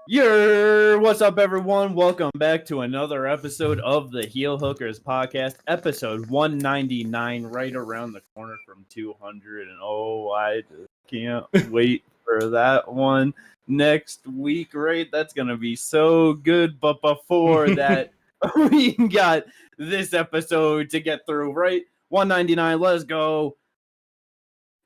What's up, everyone? Welcome back to another episode of the Heel Hookers podcast, episode 199, right around the corner from 200. And oh, I just can't wait for that one next week, right? That's going to be so good. But before that, we got this episode to get through, right? 199, let's go.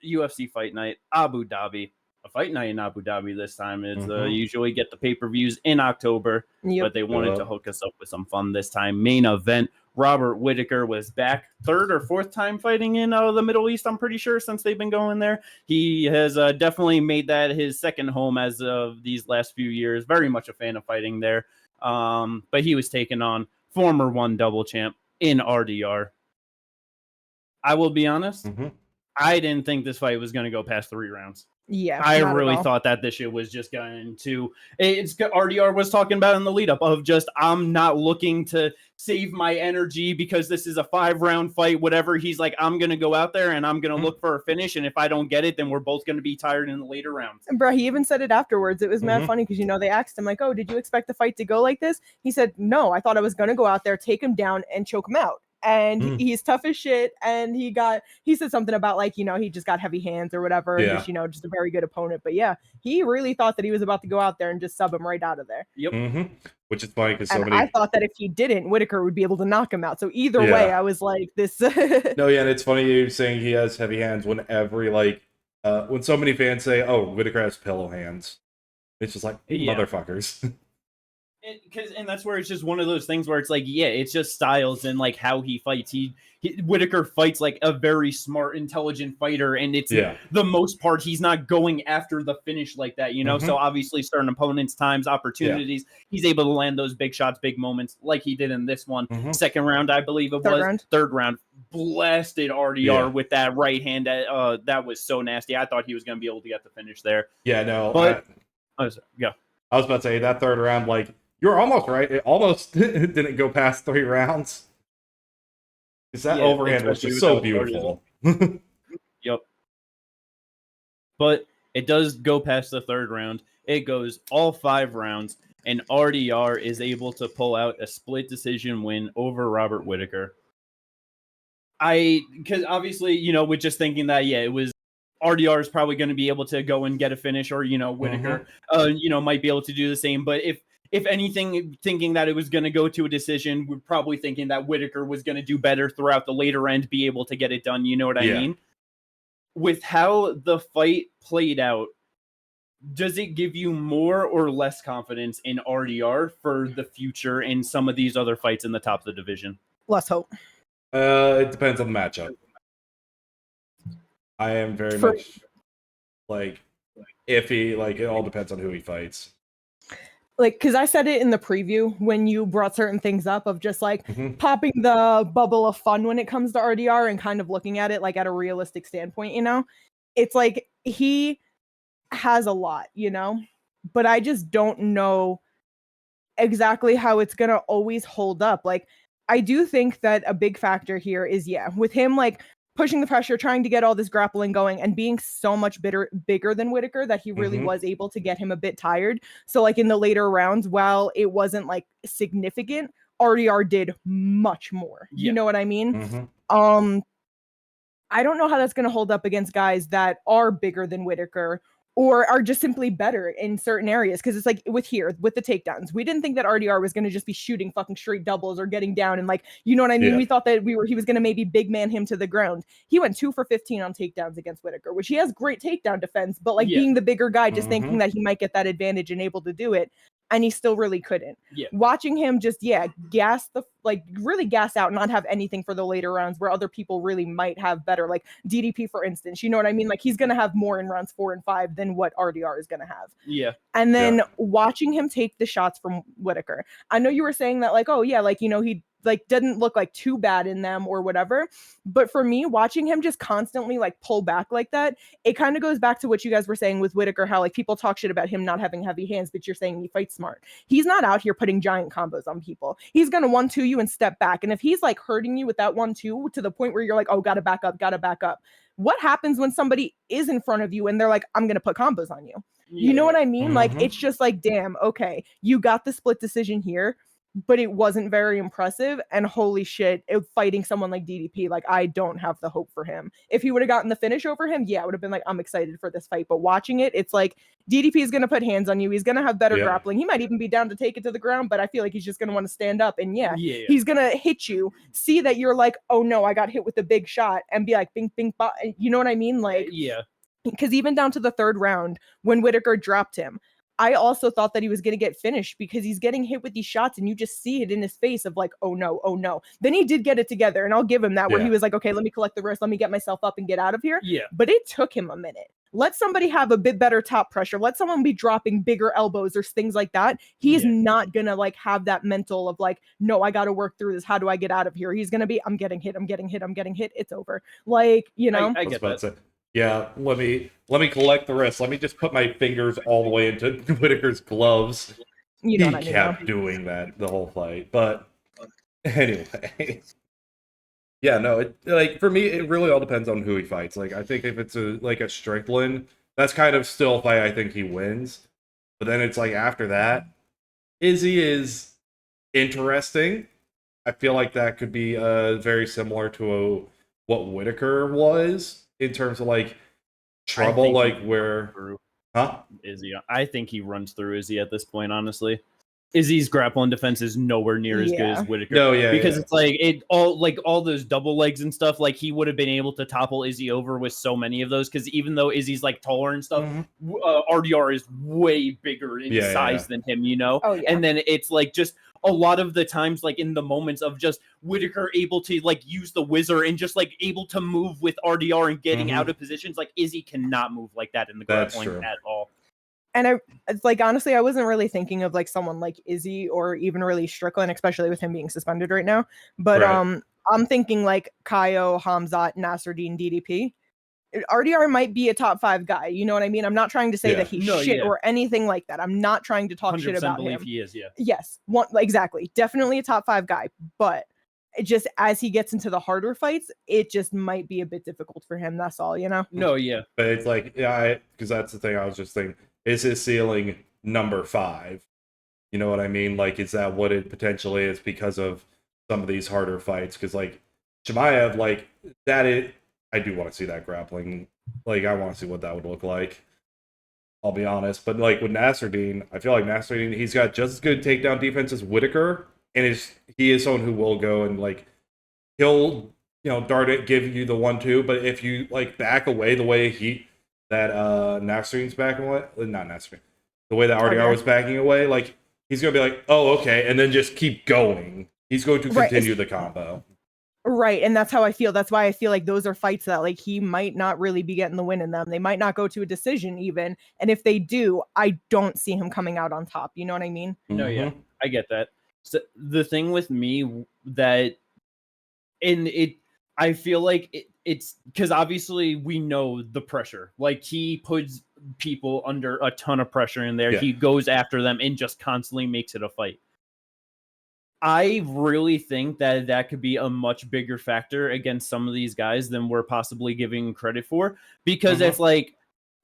UFC Fight Night, Abu Dhabi. A fight night in Abu Dhabi this time. It's usually get the pay-per-views in October, but they wanted to hook us up with some fun this time. Main event, Robert Whittaker was back, third or fourth time fighting in the Middle East, I'm pretty sure, since they've been going there. He has definitely made that his second home as of these last few years. Very much a fan of fighting there. But he was taking on former one double champ in RdR. I will be honest, I didn't think this fight was going to go past 3 rounds. Yeah, I really thought that this shit was just going to. It's RdR was talking about in the lead up of just I'm not looking to save my energy because this is a 5-round fight. Whatever, he's like, I'm gonna go out there and I'm gonna look for a finish, and if I don't get it, then we're both gonna be tired in the later rounds. And bro, he even said it afterwards. It was mad funny because they asked him like, "Oh, did you expect the fight to go like this?" He said, "No, I thought I was gonna go out there, take him down, and choke him out." And he's tough as shit, and he said something about like, he just got heavy hands or whatever, and just, just a very good opponent. But yeah, he really thought that he was about to go out there and just sub him right out of there. Yep. Which is funny because I thought that if he didn't, Whittaker would be able to knock him out. So either way, I was like, this. No, yeah, and it's funny you saying he has heavy hands when when so many fans say, "Oh, Whittaker has pillow hands," it's just like motherfuckers. And that's where it's just one of those things where it's like, it's just styles and like how he fights. Whittaker fights like a very smart, intelligent fighter, and it's the most part he's not going after the finish like that, So obviously, certain opponents' times, opportunities, he's able to land those big shots, big moments, like he did in this one. Second round, I believe it was. Third round, blasted RdR with that right hand. That was so nasty. I thought he was going to be able to get the finish there. Yeah, no, but I was about to say that third round, like. You're almost right. It almost didn't go past 3 rounds. Because that overhand was just so beautiful. Yep. But it does go past the 3rd round. It goes all 5 rounds, and RdR is able to pull out a split decision win over Robert Whittaker. Because obviously, with just thinking that, it was RdR is probably going to be able to go and get a finish, or, Whittaker, might be able to do the same. But if anything, thinking that it was going to go to a decision, we're probably thinking that Whittaker was going to do better throughout the later end, be able to get it done. You know what I mean? With how the fight played out, does it give you more or less confidence in RdR for the future in some of these other fights in the top of the division? Less hope. It depends on the matchup. I am very much iffy. Like, it all depends on who he fights. Because I said it in the preview when you brought certain things up of just popping the bubble of fun when it comes to RdR and kind of looking at it like at a realistic standpoint, it's like he has a lot, but I just don't know exactly how it's going to always hold up. Like, I do think that a big factor here is, with him, pushing the pressure, trying to get all this grappling going, and being so much bigger than Whittaker that he really was able to get him a bit tired. So in the later rounds, while it wasn't significant, RdR did much more. You know what I mean? I don't know how that's going to hold up against guys that are bigger than Whittaker or are just simply better in certain areas. Because it's with the takedowns, we didn't think that RdR was going to just be shooting fucking straight doubles or getting down and you know what I mean? We thought that he was going to maybe big man him to the ground. He went 2 for 15 on takedowns against Whittaker, which he has great takedown defense, but being the bigger guy, just thinking that he might get that advantage and able to do it. And he still really couldn't. Watching him just, really gas out, not have anything for the later rounds where other people really might have better, like DDP, for instance. You know what I mean? He's going to have more in rounds 4 and 5 than what RdR is going to have. Yeah. And then watching him take the shots from Whittaker. I know you were saying that, he didn't look too bad in them or whatever. But for me, watching him just constantly pull back like that, it kind of goes back to what you guys were saying with Whittaker, how people talk shit about him not having heavy hands, but you're saying he fights smart. He's not out here putting giant combos on people. He's going to 1-2 you and step back. And if he's hurting you with that 1-2 to the point where you're oh, gotta back up. what happens when somebody is in front of you and they're like, I'm going to put combos on you? You know what I mean? Like, it's just like, damn, okay, you got the split decision here, but it wasn't very impressive. And holy shit, fighting someone like DDP, like, I don't have the hope for him. If he would have gotten the finish over him, yeah, I would have been like, I'm excited for this fight. But watching it, it's like, DDP is going to put hands on you. He's going to have better grappling. He might even be down to take it to the ground, but I feel like he's just going to want to stand up. And he's going to hit you, see that you're like, oh no, I got hit with a big shot, and be like, bing, bing, bop. You know what I mean? Like, because even down to the third round, when Whittaker dropped him, I also thought that he was going to get finished because he's getting hit with these shots and you just see it in his face of like, oh no, oh no. Then he did get it together, and I'll give him that, where he was like, okay, let me collect the wrist. Let me get myself up and get out of here. But it took him a minute. Let somebody have a bit better top pressure. Let someone be dropping bigger elbows or things like that. He is not going to like have that mental of like, no, I got to work through this. How do I get out of here? He's going to be, I'm getting hit. I'm getting hit. I'm getting hit. It's over. Like, you know, I get that. Yeah, let me collect the rest. Let me just put my fingers all the way into Whittaker's gloves. You know he kept doing that the whole fight. But anyway. Yeah, no, it, like, for me, it really all depends on who he fights. Like, I think if it's a Strickland, that's kind of still a fight I think he wins. But then it's like after that, Izzy is interesting. I feel like that could be very similar to what Whittaker was in terms of like trouble, like where Izzy. I think he runs through Izzy at this point, honestly. Izzy's grappling defense is nowhere near as good as Whittaker. No, because it's like all those double legs and stuff. Like, he would have been able to topple Izzy over with so many of those. Because even though Izzy's like taller and stuff, RdR is way bigger in size than him. You know. Oh, yeah. And then it's like just a lot of the times, like in the moments of just Whittaker able to like use the whizzer and just like able to move with RdR and getting out of positions. Like, Izzy cannot move like that in the grappling at all. And it's like, honestly, I wasn't really thinking of like someone like Izzy or even really Strickland, especially with him being suspended right now. But I'm thinking like Kaio, Hamzat, Nasruddin, DDP. RdR might be a top 5 guy. You know what I mean? I'm not trying to say that he's shit or anything like that. I'm not trying to talk shit about him. He is, Yes, exactly. Definitely a top 5 guy. But it just, as he gets into the harder fights, it just might be a bit difficult for him. That's all, you know? No, yeah. But it's like, because that's the thing I was just thinking. Is his ceiling number 5? You know what I mean? Like, is that what it potentially is because of some of these harder fights? Because, like, Chimaev, like, I do want to see that grappling. Like, I want to see what that would look like. I'll be honest. But, like, with Nasruddin, I feel like Nasruddin, he's got just as good takedown defense as Whittaker. And he is someone who will go and, like, he'll, dart it, give you the 1-2. But if you, like, back away the way that Nasruddin's backing away, not Nasruddin, the way that RdR was backing away, like, he's going to be like, oh, okay, and then just keep going. He's going to continue the combo. Right, and that's how I feel. That's why I feel like those are fights that, like, he might not really be getting the win in them. They might not go to a decision even, and if they do, I don't see him coming out on top. You know what I mean? No, yeah, I get that. So the thing with me I feel like it's because obviously we know the pressure. Like, he puts people under a ton of pressure in there. He goes after them and just constantly makes it a fight. I really think that could be a much bigger factor against some of these guys than we're possibly giving credit for. Because it's like,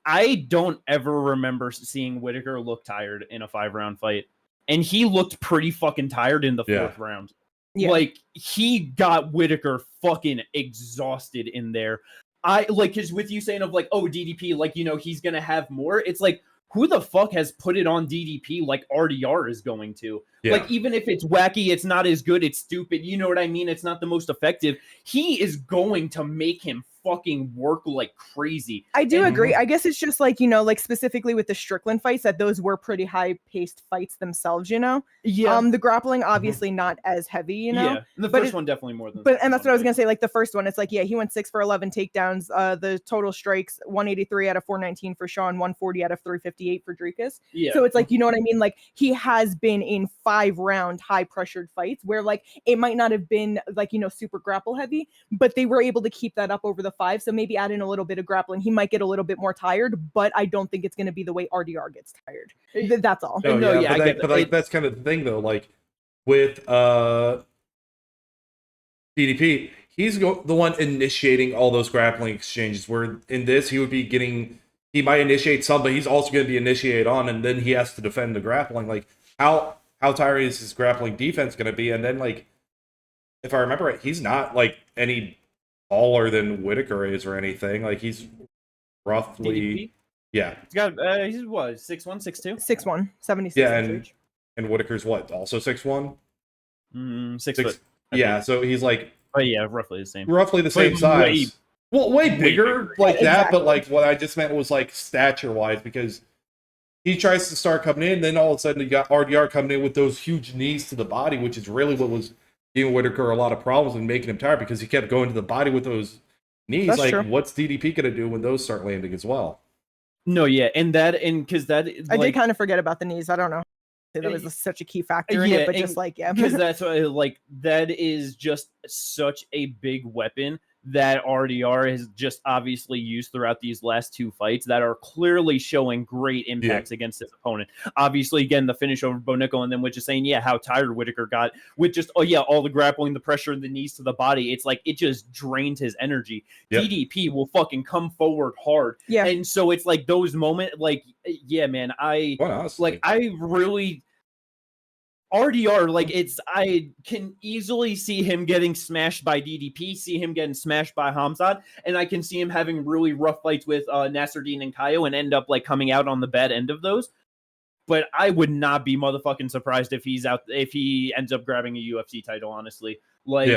I don't ever remember seeing Whittaker look tired in a 5-round fight. And he looked pretty fucking tired in the 4th round. Yeah. Like, he got Whittaker fucking exhausted in there. Because with you saying of like, oh, DDP, like, he's going to have more. It's like, who the fuck has put it on DDP like RdR is going to? Yeah. Like, even if it's wacky, it's not as good, it's stupid. You know what I mean? It's not the most effective. He is going to make him fucking work like crazy. I do agree. I guess it's just like, like specifically with the Strickland fights, that those were pretty high-paced fights themselves, Yeah. The grappling, obviously not as heavy, Yeah, the first one definitely more than and that's what I was going to say, like the first one, it's like, he went 6 for 11 takedowns. The total strikes, 183 out of 419 for Sean, 140 out of 358 for Dricus. Yeah. So it's like, you know what I mean? Like, he has been in 5-round high-pressured fights where, like, it might not have been, like, super grapple heavy, but they were able to keep that up over the 5, so maybe add in a little bit of grappling. He might get a little bit more tired, but I don't think it's going to be the way RdR gets tired. That's all. But that's kind of the thing, though. Like, with DDP, he's the one initiating all those grappling exchanges. Where in this, he might initiate some, but he's also going to be initiated on, and then he has to defend the grappling. Like how tiring is his grappling defense going to be? And then like, if I remember right, he's not like any taller than Whittaker is or anything. Like he's roughly DDP? Yeah. He's what, 6'1", 6'2"? 6'1", 76 Yeah, inch. and Whittaker's what? Also 6'1"? 6 foot. Yeah, so he's like roughly the same. Roughly the same size. Way bigger like that, exactly. but like what I just meant was like stature wise, because he tries to start coming in, then all of a sudden you got RdR coming in with those huge knees to the body, which is really what was giving Whittaker a lot of problems and making him tired, because he kept going to the body with those knees. That's like true. What's DDP gonna do when those start landing as well? No, yeah, because that I did kind of forget about the knees. I don't know. That was such a key factor in it, but just like, yeah. Because that's like, that is just such a big weapon that RdR has just obviously used throughout these last two fights that are clearly showing great impacts against his opponent. Obviously, again, the finish over Bonico, and then which is saying, how tired Whittaker got with just, all the grappling, the pressure, and the knees to the body. It's like, it just drained his energy. Yep. DDP will fucking come forward hard. Yeah. And so it's like those moments, like, man, I really... RdR, like, I can easily see him getting smashed by DDP, see him getting smashed by Khamzat, and I can see him having really rough fights with Nasruddin and Kaio and end up like coming out on the bad end of those. But I would not be motherfucking surprised if he ends up grabbing a UFC title, honestly. Like,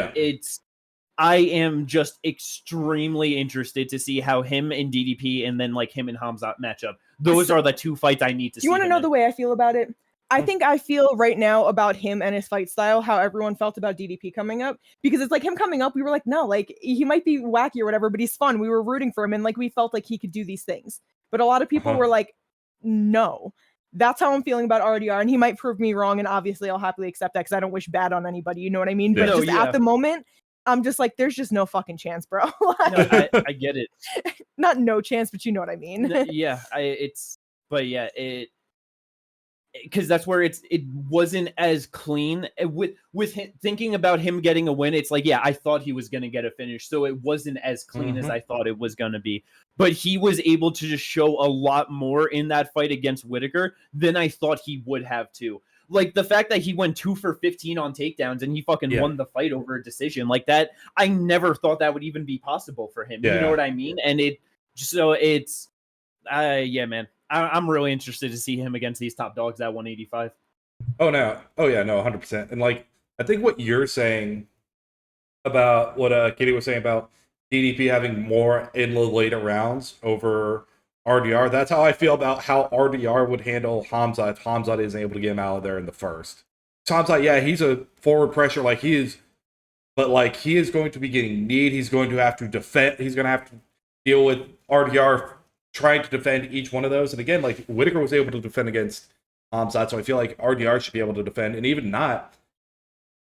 I am just extremely interested to see how him and DDP and then like him and Khamzat match up. Those are the two fights I need to see. You want to know the way I feel about it? I think I feel right now about him and his fight style how everyone felt about DDP coming up, because it's like him coming up, we were like, no, like he might be wacky or whatever, but he's fun. We were rooting for him, and like we felt like he could do these things. But a lot of people were like, no. That's how I'm feeling about RdR, and he might prove me wrong, and obviously I'll happily accept that because I don't wish bad on anybody, you know what I mean? But at the moment, I'm just like, there's just no fucking chance, bro. No, I get it. Not no chance, but you know what I mean. Because that's where it wasn't as clean with him, thinking about him getting a win. It's like, I thought he was going to get a finish, so it wasn't as clean as I thought it was going to be. But he was able to just show a lot more in that fight against Whittaker than I thought he would have too. Like the fact that he went 2 for 15 on takedowns and he fucking won the fight over a decision like that. I never thought that would even be possible for him. You know what I mean? And man. I'm really interested to see him against these top dogs at 185. Oh, no. Oh, yeah, no, 100%. And, like, I think what you're saying about what Katie was saying about DDP having more in the later rounds over RdR, that's how I feel about how RdR would handle Khamzat if Khamzat isn't able to get him out of there in the first. Khamzat, he's a forward pressure like he is, but, like, he is going to be getting kneed. He's going to have to defend. He's going to have to deal with RdR trying to defend each one of those. And again, like Whittaker was able to defend against Khamzat, so I feel like RdR should be able to defend. And even not,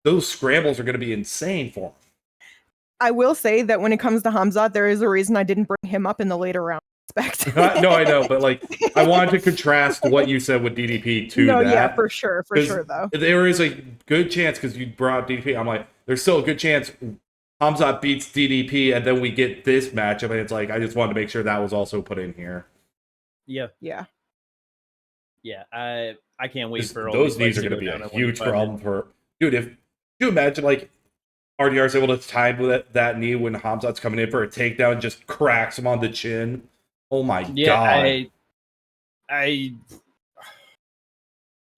those scrambles are going to be insane for him. I will say that when it comes to Khamzat, there is a reason I didn't bring him up in the later round aspect. No, I know, but like I wanted to contrast what you said with DDP to that. Yeah, for sure though. There is a good chance, because you brought up DDP, I'm like, there's still a good chance Khamzat beats DDP, and then we get this matchup, and it's like, I just wanted to make sure that was also put in here. Yeah. I can't wait for all those knees are going to be a huge problem for dude. If you imagine like RdR's able to time that knee when Khamzat's coming in for a takedown, just cracks him on the chin. Oh my god!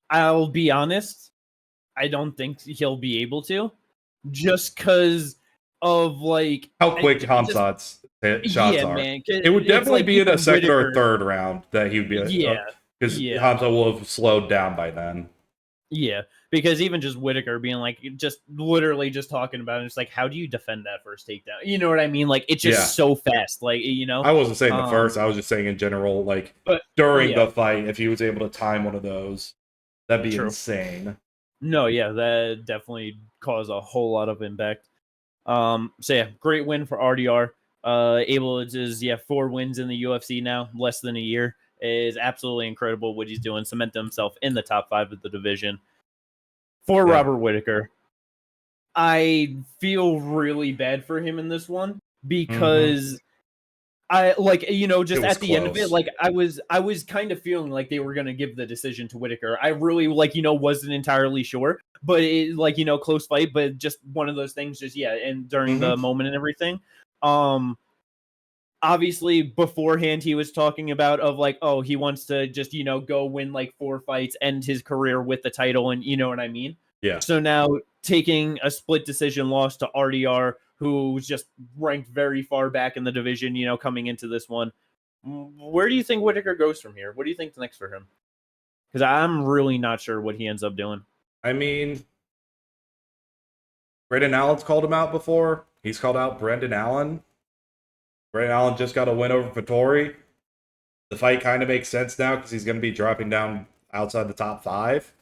I'll be honest. I don't think he'll be able to, just because of like how quick Khamzat's shots are. Man, it would definitely be in a second or third round that he would be. Because Khamzat will have slowed down by then. Yeah, because even just Whittaker being like, just literally just talking about it, it's like, how do you defend that first takedown? You know what I mean? Like, it's just so fast. Like, you know, I wasn't saying the first. I was just saying in general, like, during the fight, if he was able to time one of those, that'd be insane. No, that definitely caused a whole lot of impact. Great win for RdR. Able to just 4 wins in the UFC now, less than a year. Is absolutely incredible what he's doing. Cement himself in the top 5 of the division. For Robert Whittaker, I feel really bad for him in this one because I just at the end of it, like I was kind of feeling like they were gonna give the decision to Whittaker. I really wasn't entirely sure, but it close fight, but just one of those things, just and during the moment and everything. Obviously beforehand he was talking about he wants to just go win like 4 fights, end his career with the title, and you know what I mean. Yeah. So now taking a split decision loss to RdR, who's just ranked very far back in the division, coming into this one, where do you think Whittaker goes from here? What do you think's next for him? Because I'm really not sure what he ends up doing. I mean, Brendan Allen's called him out before. He's called out Brendan Allen. Brendan Allen just got a win over Vettori. The fight kind of makes sense now because he's going to be dropping down outside the top 5.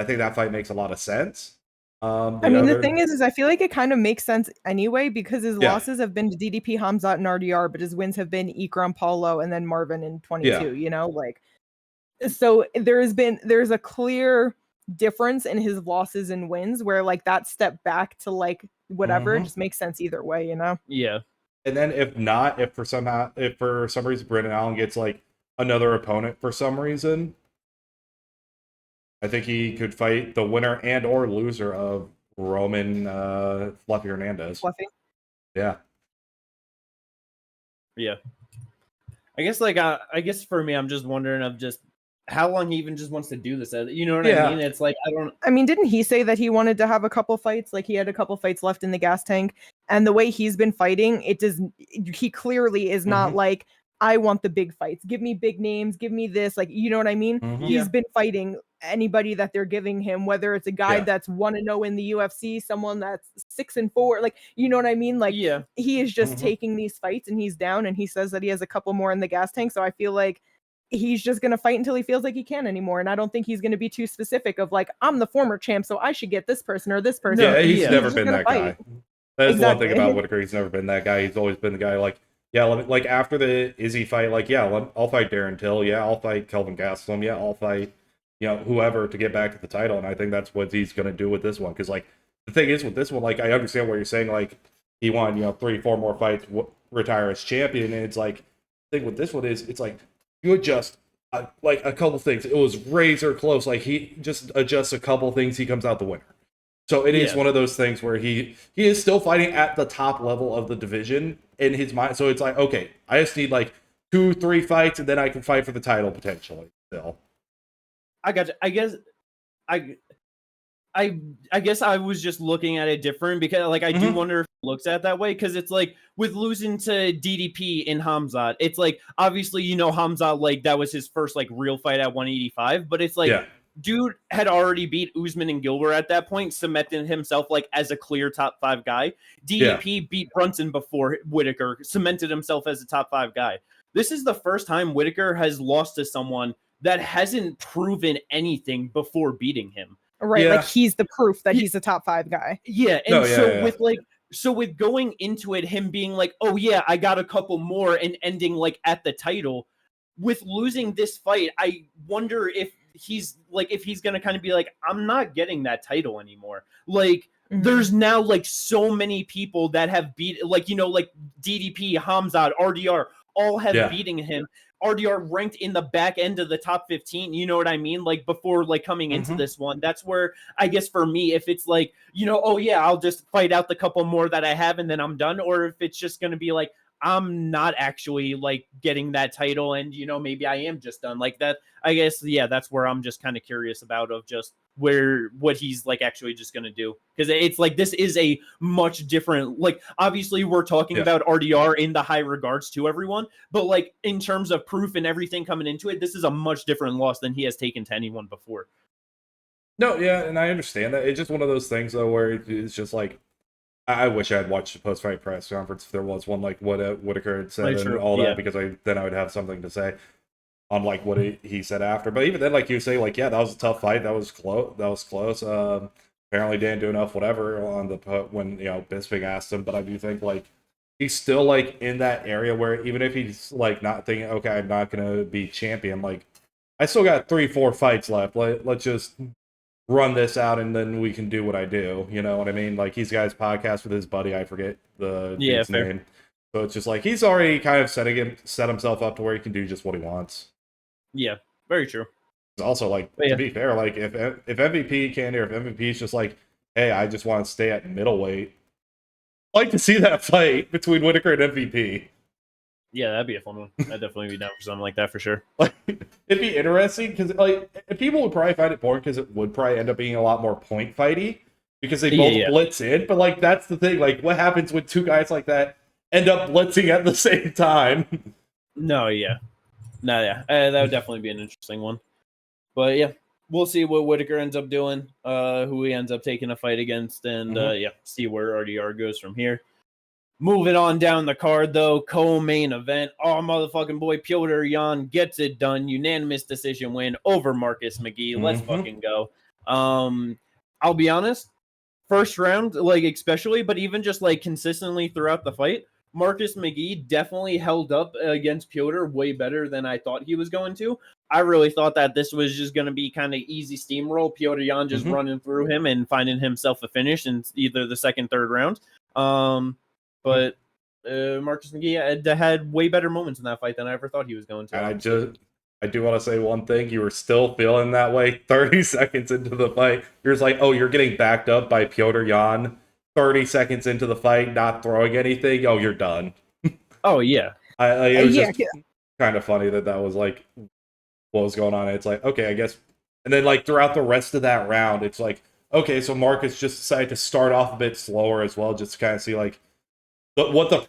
I think that fight makes a lot of sense. The thing is I feel like it kind of makes sense anyway because his losses have been to DDP, Hamzat, and RdR, but his wins have been Ikram, Paulo, and then Marvin in 22. So there's a clear difference in his losses and wins where like that step back to like whatever just makes sense either way. Yeah. And then if for some reason Brendan Allen gets like another opponent for some reason, I think he could fight the winner and or loser of Roman Fluffy Hernandez. Fluffy? Yeah. Yeah. I guess for me, I'm just wondering of just how long he even just wants to do this. You know what I mean? It's like, didn't he say that he wanted to have a couple fights? Like he had a couple fights left in the gas tank, and the way he's been fighting, he clearly is not like, I want the big fights. Give me big names. Give me this. Like, you know what I mean? He's been fighting anybody that they're giving him, whether it's a guy that's 1-0 in the UFC, someone that's 6-4. Like, you know what I mean? Like, he is just taking these fights and he's down, and he says that he has a couple more in the gas tank. So I feel like he's just going to fight until he feels like he can anymore. And I don't think he's going to be too specific of like, I'm the former champ, so I should get this person or this person. Yeah, he's never been that guy. That's one thing about Whittaker. He's never been that guy. He's always been the guy like, like after the Izzy fight, like, I'll fight Darren Till. Yeah, I'll fight Kelvin Gastelum. Yeah, I'll fight, whoever to get back to the title. And I think that's what he's going to do with this one. Because, like, the thing is with this one, like, I understand what you're saying. Like, he won, 3-4 more fights, retire as champion. And it's like, the thing with this one is, it's like, you adjust, like, a couple things. It was razor close. Like, he just adjusts a couple things, he comes out the winner. So it is one of those things where he is still fighting at the top level of the division in his mind. So it's like, okay, I just need like 2-3 fights and then I can fight for the title potentially still. I got you. I guess I was just looking at it different because like I do wonder if it looks at it that way, because it's like with losing to DDP in Hamzat, it's like obviously Hamzat, like that was his first like real fight at 185, but it's like dude had already beat Usman and Gilbert at that point, cementing himself like as a clear top 5 guy. DDP beat Brunson before Whittaker, cemented himself as a top 5 guy. This is the first time Whittaker has lost to someone that hasn't proven anything before beating him. Right, like he's the proof that he's a top 5 guy. Yeah, and with going into it, him being like, oh yeah, I got a couple more and ending like at the title. With losing this fight, I wonder if he's gonna kind of be like, I'm not getting that title anymore. Like there's now like so many people that have beat like DDP, Hamzat, RdR, all have beating him. RdR ranked in the back end of the top 15, you know what I mean? Like before like coming into this one. That's where I guess for me, if it's like, oh yeah, I'll just fight out the couple more that I have and then I'm done, or if it's just gonna be like, I'm not actually like getting that title and maybe I am just done like that. I guess that's where I'm just kind of curious about of just what he's like actually just gonna do, because it's like this is a much different, like obviously we're talking about RdR in the high regards to everyone, but like in terms of proof and everything coming into it, this is a much different loss than he has taken to anyone before. No, and I understand that. It's just one of those things though where it's just like, I wish I had watched the post-fight press conference if there was one, like what Whittaker had said and all that, because then I would have something to say on like what he said after. But even then, like you say, like that was a tough fight. That was close. Apparently didn't do enough, whatever, on the when Bisping asked him. But I do think like he's still like in that area where even if he's like not thinking, okay, I'm not gonna be champion, like I still got 3-4 fights left. Let's just run this out and then we can do what I do. You know what I mean? Like, he's got his podcast with his buddy. I forget the dude's name. So it's just like he's already kind of set himself up to where he can do just what he wants. Yeah, very true. It's also, like, to be fair, like, if MVP can, or if MVP is just like, hey, I just want to stay at middleweight, I'd like to see that fight between Whittaker and MVP. Yeah, that'd be a fun one. I'd definitely be down for something like that for sure. Like, it'd be interesting because, like, people would probably find it boring because it would probably end up being a lot more point fighty because they both blitz in. But, like, that's the thing. Like, what happens when two guys like that end up blitzing at the same time? That would definitely be an interesting one. But yeah, we'll see what Whittaker ends up doing, who he ends up taking a fight against, and see where RdR goes from here. Moving on down the card, though, co-main event. Oh, motherfucking boy, Petr Yan gets it done. Unanimous decision win over Marcus McGhee. Let's fucking go. I'll be honest, first round, like, especially, but even just, like, consistently throughout the fight, Marcus McGhee definitely held up against Petr way better than I thought he was going to. I really thought that this was just going to be kind of easy steamroll. Petr Yan just running through him and finding himself a finish in either the second, third round. But Marcus McGhee had way better moments in that fight than I ever thought he was going to. And I do want to say one thing. You were still feeling that way 30 seconds into the fight. You're just like, oh, you're getting backed up by Petr Yan 30 seconds into the fight, not throwing anything. Oh, you're done. Oh, yeah. It was just kind of funny that was like what was going on. It's like, okay, I guess. And then, like, throughout the rest of that round, it's like, okay, so Marcus just decided to start off a bit slower as well, just to kind of see, like, what that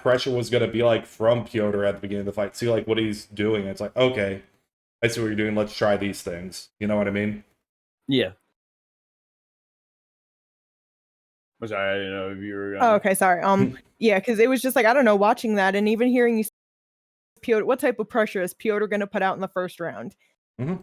pressure was going to be like from Petr at the beginning of the fight. See, like, what he's doing. It's like, okay, I see what you're doing. Let's try these things. You know what I mean? Yeah. Sorry, I didn't know if you were. Oh, okay, sorry. Yeah, because it was just like, I don't know, watching that and even hearing you, Petr, what type of pressure is Petr going to put out in the first round?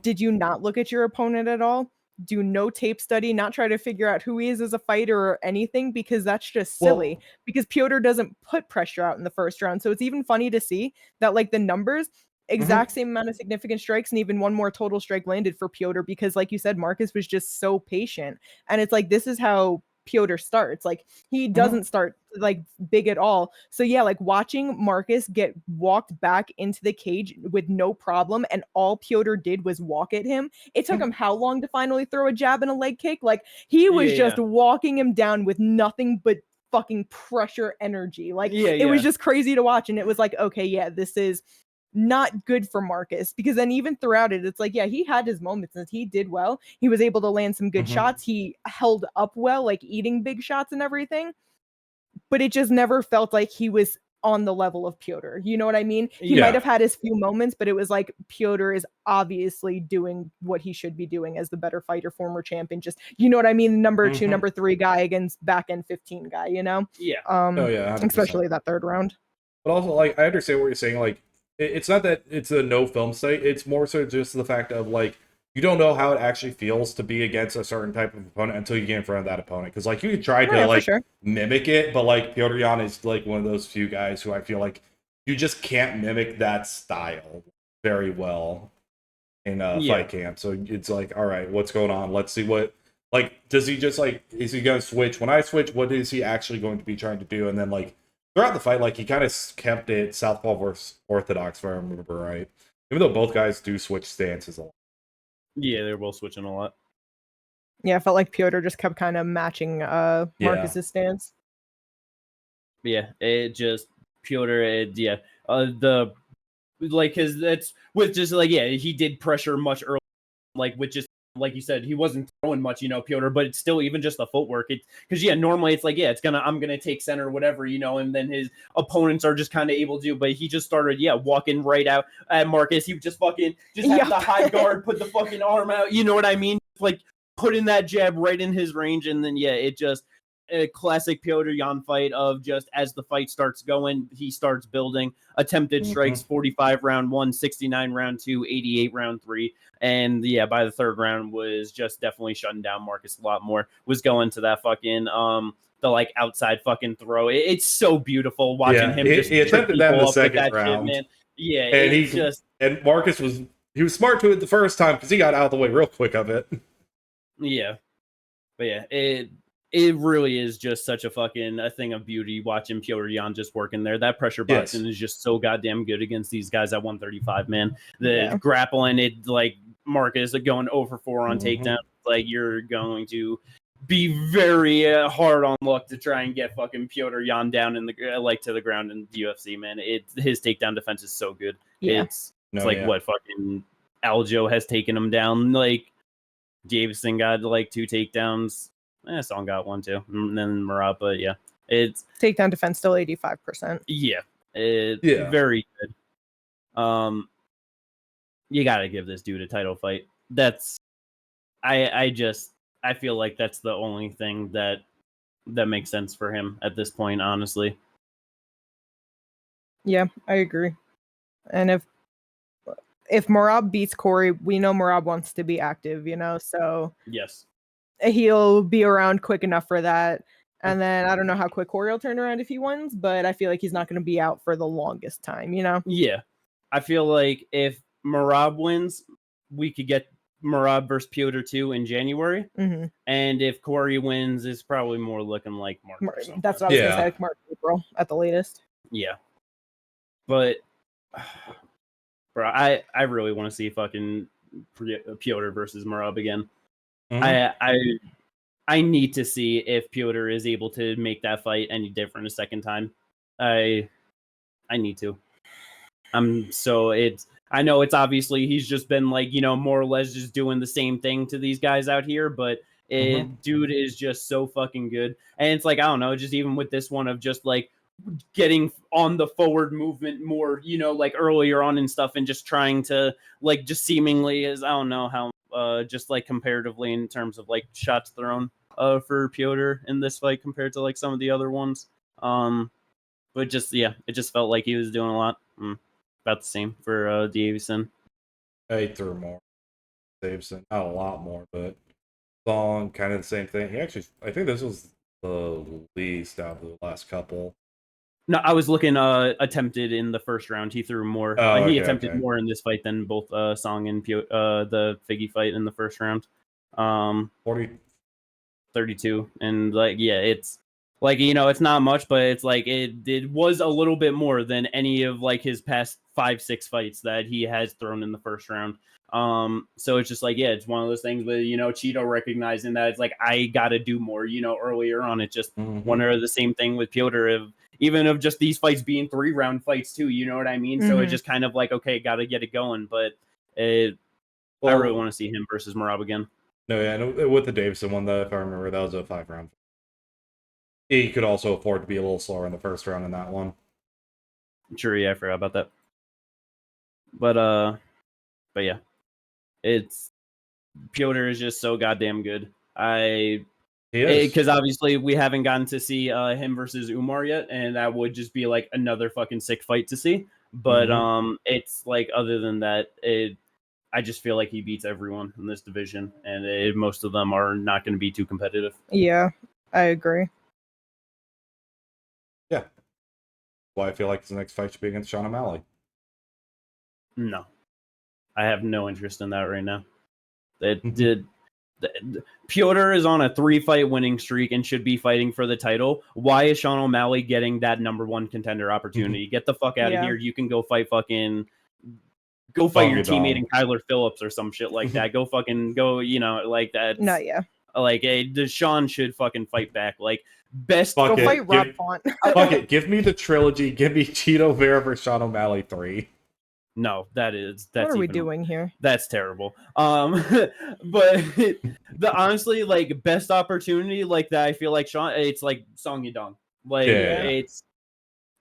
Did you not look at your opponent at all? Do no tape study, not try to figure out who he is as a fighter or anything, because that's just silly. Because Petr doesn't put pressure out in the first round. So it's even funny to see that, like, the numbers, exact same amount of significant strikes, and even one more total strike landed for Petr, because, like you said, Marcus was just so patient. And it's like, this is how Petr starts. Like, he doesn't start like big at all. So yeah, like, watching Marcus get walked back into the cage with no problem, and all Petr did was walk at him. It took him how long to finally throw a jab and a leg kick? Like, he was just walking him down with nothing but fucking pressure energy. Like, it was just crazy to watch. And it was like, okay, yeah, this is not good for Marcus, because then even throughout it, it's like, yeah, he had his moments and he did well. He was able to land some good shots. He held up well, like eating big shots and everything, but it just never felt like he was on the level of Petr. You know what I mean? He might have had his few moments, but it was like, Petr is obviously doing what he should be doing as the better fighter, former champion. Just, you know what I mean? Number 2, number 3 guy against back end 15 guy, you know? Yeah. 100%. Especially that third round. But also, like, I understand what you're saying. Like, it's not that it's a no film site. It's more so just the fact of, like, you don't know how it actually feels to be against a certain type of opponent until you get in front of that opponent. Because, like, you can try to mimic it, but, like, Petr Yan is, like, one of those few guys who I feel like you just can't mimic that style very well in fight camp. So it's like, all right, what's going on? Let's see what, like, does he just, like, is he going to switch? When I switch, what is he actually going to be trying to do? And then, like, throughout the fight, like, he kind of kept it southpaw versus orthodox, if I remember right. Even though both guys do switch stances a lot. Yeah, they're both switching a lot. Yeah, I felt like Petr just kept kind of matching Marcus's stance. Yeah, it just Petr. The like, cause that's with just like, yeah, he did pressure much earlier, like with just, like you said, he wasn't throwing much, you know, Petr, but it's still even just the footwork. Because normally it's like, yeah, I'm gonna take center or whatever, you know, and then his opponents are just kind of able to. But he just started, walking right out at Marcus. He would just have the high guard, put the fucking arm out. You know what I mean? Like, putting that jab right in his range, and then it just a classic Petr Yan fight of just as the fight starts going, he starts building. Attempted strikes, 45 round 1, 69 round 2, 88 round 3. And by the third round was just definitely shutting down Marcus a lot more. Was going to that fucking the like outside fucking throw. It's so beautiful watching him just he attempted that in the second round. shit, man. Yeah, and and Marcus was he was smart to it the first time because he got out of the way real quick of it. Yeah. But yeah, it really is just such a thing of beauty watching Petr Yan just working there. That pressure boxing is just so goddamn good against these guys at 135, man. The grappling, it like Marcus going 0 for 4 on takedown. Like you're going to be very hard on luck to try and get fucking Petr Yan down in the to the ground in the UFC, man. His takedown defense is so good. Yeah. It's what fucking Aljo has taken him down. Like Davison got like 2 takedowns. Song got 1 too, and then Merab, but yeah, it's takedown defense still 85%. Yeah, very good. You got to give this dude a title fight. That's I feel like that's the only thing that makes sense for him at this point, honestly. Yeah, I agree. And if Merab beats Corey, we know Merab wants to be active, so yes. He'll be around quick enough for that. And then I don't know how quick Corey will turn around if he wins, but I feel like he's not going to be out for the longest time, Yeah. I feel like if Merab wins, we could get Merab versus Petr 2 in January. Mm-hmm. And if Corey wins, it's probably more looking like March. That's what I was going to say, like March, April at the latest. Yeah. But, bro, I really want to see fucking Petr versus Merab again. Mm-hmm. I need to see if Petr is able to make that fight any different a second time. I need to. I know it's obviously he's just been like, more or less just doing the same thing to these guys out here, but dude is just so fucking good. And it's like, I don't know, just even with this one of just like getting on the forward movement more, like earlier on and stuff, and just trying to like just seemingly I don't know how just like comparatively in terms of like shots thrown for Petr in this fight compared to like some of the other ones. But just it just felt like he was doing a lot. About the same for Davison. He threw more. Davison, not a lot more, but Song kind of the same thing. He actually, I think this was the least out of the last couple. No, I was looking attempted in the first round. He threw more. He attempted more in this fight than both Song and the Figgy fight in the first round. 32. And it's like, it's not much, but it's like it was a little bit more than any of like his past 5-6 fights that he has thrown in the first round. So it's just like, it's one of those things with, Cheeto recognizing that it's like, I got to do more, earlier on. It's just one or the same thing with Petr, even of just these fights being 3-round fights too, you know what I mean? So it's just kind of like, okay, got to get it going. But I really want to see him versus Merab again. No, yeah, with the Davison one, if I remember, that was a 5-round. He could also afford to be a little slower in the first round in that one. Sure, yeah, I forgot about that. But yeah, it's Petr is just so goddamn good. Because obviously we haven't gotten to see him versus Umar yet, and that would just be like another fucking sick fight to see. But it's like other than that, I just feel like he beats everyone in this division, and most of them are not going to be too competitive. Yeah, I agree. Yeah. Why I feel like the next fight should be against Sean O'Malley. No. I have no interest in that right now. Petr is on a 3-fight winning streak and should be fighting for the title. Why is Sean O'Malley getting that number 1 contender opportunity? Get the fuck out of here. You can go fight your teammate in Kyler Phillips or some shit like that. Go like that. No, yeah. Like, Sean should fucking fight back. Like, best. Go fight Rob Font. Fuck it. Give me the trilogy. Give me Cheeto Vera versus Sean O'Malley 3. No, that's what are we doing here? That's terrible. But the honestly, like, best opportunity like that, I feel like Sean, it's like Song Yadong. Like,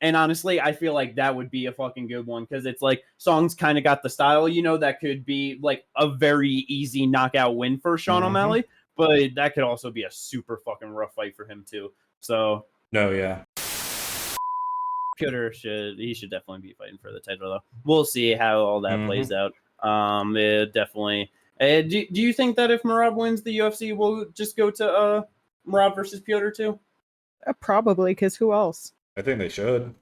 and honestly, I feel like that would be a fucking good one because it's like Song's kind of got the style, that could be like a very easy knockout win for Sean O'Malley, but that could also be a super fucking rough fight for him too. So no, yeah. Petr should definitely be fighting for the title though. We'll see how all that plays out. It definitely. Do you think that if Merab wins the UFC, we'll just go to Merab versus Petr too? Probably, because who else? I think they should.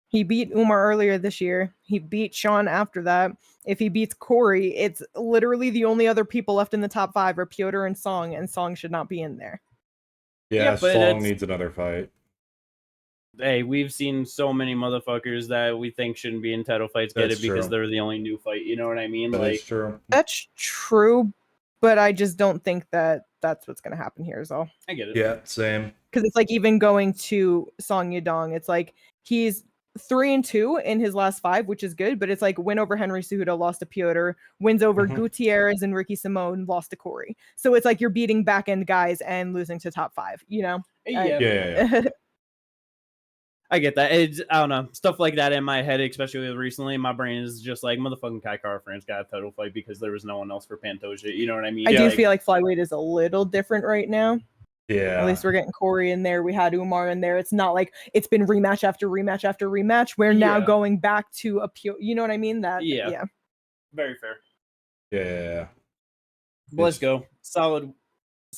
He beat Umar earlier this year. He beat Sean after that. If he beats Corey, it's literally the only other people left in the top 5 are Petr and Song should not be in there. Yeah, but Song needs another fight. Hey, we've seen so many motherfuckers that we think shouldn't be in title fights get That's it because true. they're the only new fight. You know what I mean? That like, is true. That's true, but I just don't think that that's what's going to happen here is all. I get it. Yeah, same. Because it's like even going to Song Yadong, it's like he's 3-2 in his last 5, which is good, but it's like win over Henry Cejudo, lost to Petr, wins over Gutierrez and Ricky Simone, lost to Corey. So it's like you're beating back end guys and losing to top 5, you know? Yeah. I get that. I don't know. Stuff like that in my head, especially recently, my brain is just like, motherfucking Kai Kara-France got a title fight because there was no one else for Pantoja. You know what I mean? I do feel like flyweight is a little different right now. Yeah. At least we're getting Corey in there. We had Umar in there. It's not like it's been rematch after rematch after rematch. We're now going back to a pure, you know what I mean? Yeah. Very fair. Yeah. Let's go. Solid